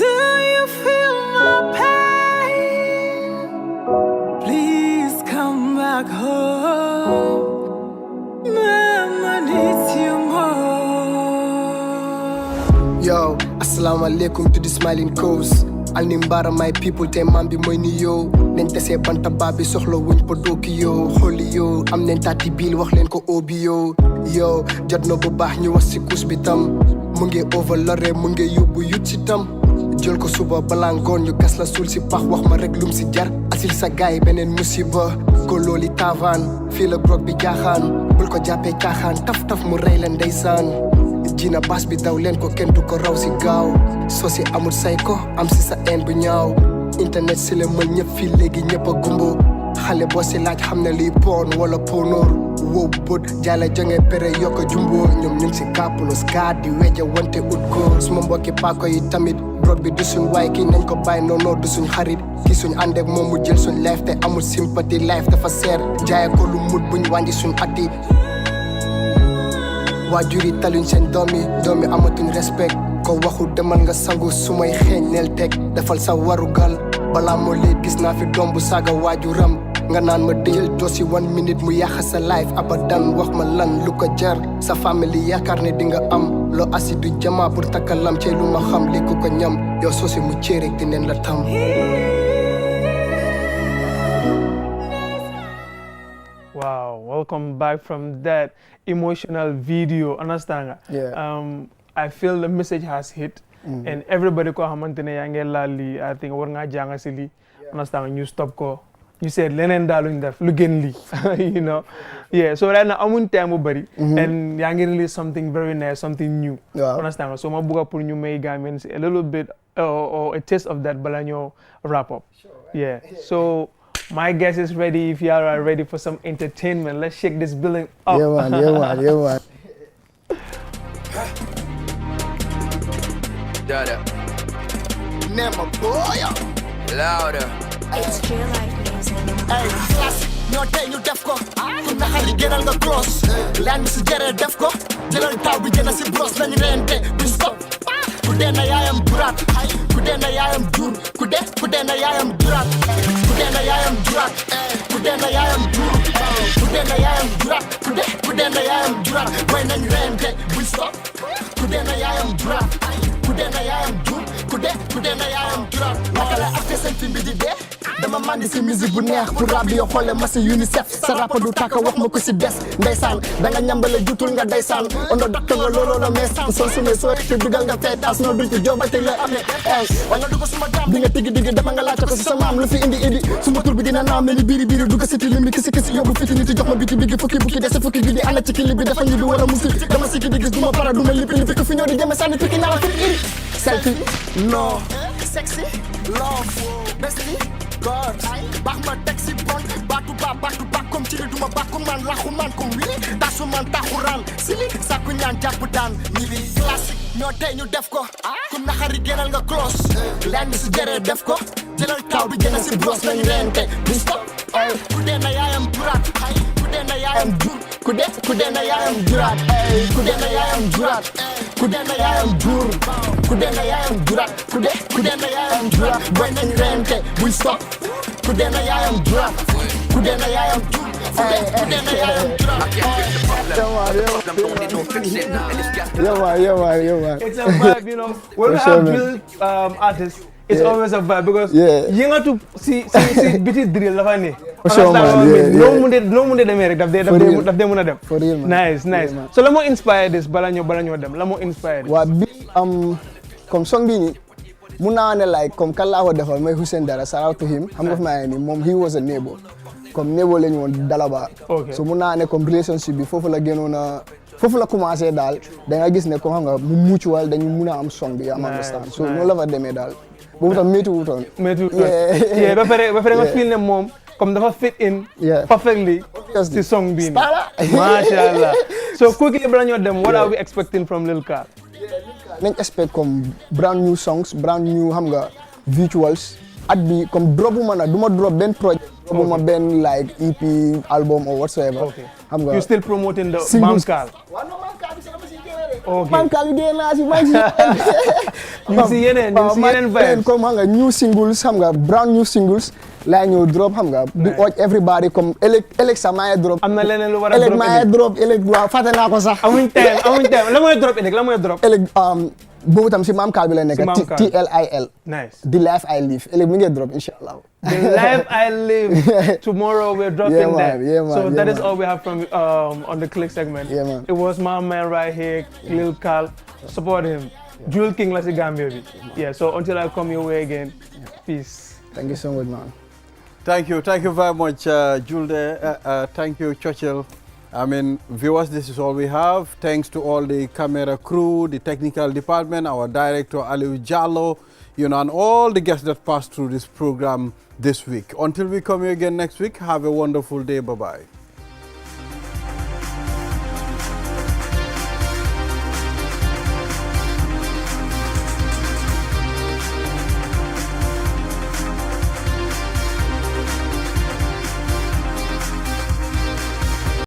Do you feel my pain? Please come back home.
Yo, assalamu alaikum to the smiling coast. Alnimbara my people te mambi moy ni yo. Nente se banta babi soxlo wuñ po doki yo. Xoli yo, am nen tati bil wax len ko obi yo. Yo, jot na bu baax ñu wax ci Kush bi tam. Mu ngi overlore mu ngi yóbbu yut ci tam.
jël ko suba balaa ngoon ñu gas la suul si pax wax ma rek lum si jar asil sa gaay beneen musiba ko looli taavaan fii la grog bi jaaxaan bul ko jàppee caaxaan taf mu rey leen ndeysaan jina baas bi daw leen ko kenn du ko raw si gaaw soo si amul say ko am si sa een bu ñaaw internet si la mën ñëpp fii léegi ñëpp a gumbo xale boo si laaj xam ne lii poon wala ponoor wow bët jaale jonge pere yokk jumbo ñoom ñu ngi si kàppalu ska di weja wante ut ko suma mbokki paako yi tamit brog bi du suñ waay kii nañ ko bàyyi noonoo du suñ xarit kii suñ ànd ak moom mu jël suñ life te amul sympathie life dafa seer jaaye ko lu mut buñ wàññi suñ ati waajur yi taluñ seen doomi amatuñ respect ko waxu demal nga sangu sumay xeeñ neel teg defal sa warugal balaa moo lee gis naa fi doom bu saaga waajuram nga naan ma jël dosi 1 minute mu yàq sa life abadan wax ma lan lu ko jar sa famille yaakaar ne di nga am loo asidu jama pour takkalam ci lu ma xam li ku ko ñam yow sosi mu céerek di neen la tam
Wow, welcome back from that emotional video. Understand?
Yeah.
I feel the message has hit, and everybody ko hamantene yange lali. I think war nga janga si li. Understand? You stop ko. You said lenen daluñ def lu gën li. You know? Yeah. So right now amun time bu bari, and yange release something very nice, something new.
Yeah.
Understand? So ma buga pour ñu may Gambians a little bit or a taste of that bala ñoo wrap up. Sure, right? Yeah. So my guest is ready. If you are ready for some entertainment, let's shake this building up.
Yeah, man.
Dada.
Never boy.
Louder.
It's True Life Music.
Hey, classic. ñoo tey ñu def ko ku naxari gënal nga cross laan bi si jëree def ko jëlal taw bi jëna si bros lañu rente buñ stop ku dee na yaayam duraat ku dee na yaayam dur ku dee na yaayam duraat ku dee na yaayam duraat ku dee na yaayam dur ku dee na yaayam duraat ku dee na yaayam duraat mooy nañu rente buñ stop ku dee na yaayam duraat ku dee na yaayam dur ku dee na yaayam duraat naka la affaire seen film bi di dee dama mandi si musique bu neex pour rab yoo xoole ma si UNICEF sa rap du tàkk wax ma ko si des ndeysaan da nga ñambale jutul nga ndeysaan ondo dokto nga looloo la meesaan soo sumee soo te dugal nga feetaas noo duñ ci joobate la amee wala du ko suma daam di nga tigi dama nga laajte ko si sa maam lu fi indi suma tur bi dina naaw mel ni biiri du ko si tilim bi kisi yóbbu fiti nit jox ma bigi fukki bukki dese fukki gi di ana ci kili bi dafa ñibbi wala musi dama sikki di gis du ma para du ma lippi ko fi ñoo di jëme sànni tukki naa la fi iri selfie no sexy love bestie God, back my taxi pon, back to back, comme chili duma back man, laxu man comme wili, tasu man taxuran, sili, saku ñaan japp daan, ñibi classique, ñoo tey ñu def ko, ku naxari gënal nga cross, laan bi si jëree def ko, jëlal taw bi gëna si bros lañu rente, buñ stop, ku dee na yaayam duraat, ku dee na yaayam dur, ku dee na yaayam duraat, ku dee na yaayam duraat, ku dee na yaayam dur, ku dee na yaayam duraat, ku dee na yaayam duraat, boy nañu rente, buñ stop, ku dee na yaayam duraat, ku dee na yaayam dur, ku dee na yaayam duraat.
Yeah, man.
It's a vibe, you know. When we have drill artists, it's always a vibe because you got to see biti drill la fa ne. No munde demee rek daf dee mën a dem.
For real, man.
Nice.
Yeah,
So la moo inspire this bala ñoo dem la moo inspire this.
Waa bi comme song bi ni mun naa ne like comme kan laa ko defal mooy Hussein Dara shout out to him xam nga fi maa ngi nii moom he was a neighbor comme neighbor la ñu woon Dalaba so mun naa ne comme relationship bi foofu la gënoon a foofu la commencé daal da nga gis ne comme xam nga mu mutual dañu mun a am song bi am understand so noonu la fa demee daal boobu tam métti wutoon
ba pare nga feel ne moom comme dafa fit in perfectly ci song bi masha Allah so quickly bala ñoo dem what are we expecting from Lil Carl
nañ expect comme brand new songs brand new xam nga visuals at bi comme dropuma na duma drop benn project dropuma benn like EP album or whatsoever xam nga
you still promoting the Mam Carl
Mam Carl bi naa si maa
ñu si yeneen vibes
comme xam nga new singles xam nga brand new singles laa ñëw drop xam nga di watch everybody comme ëllëg sax maa ngi drop
am na leneen lu war a drop
ëllëg maa ngi drop ëllëg waaw fàtte naa ko sax
amuñ time la mooy drop
ëllëg boobu tam si Mam Carl bi la nekk TLIL
nice
The Life I Live ëllëg mi ngi drop inshallah
The Life I Live tomorrow we're dropping that so that is all we have from on the click segment it was my man right here Lil Carl support him Jewel King la si Gambia bi. Yeah, so until I come your way again, peace.
Thank you so much, man.
Thank you very much, Julde. Thank you, Churchill. I mean, viewers, this is all we have. Thanks to all the camera crew, the technical department, our director, Aliu Jallo, you know, and all the guests that passed through this program this week. Until we come here again next week, have a wonderful day. Bye-bye.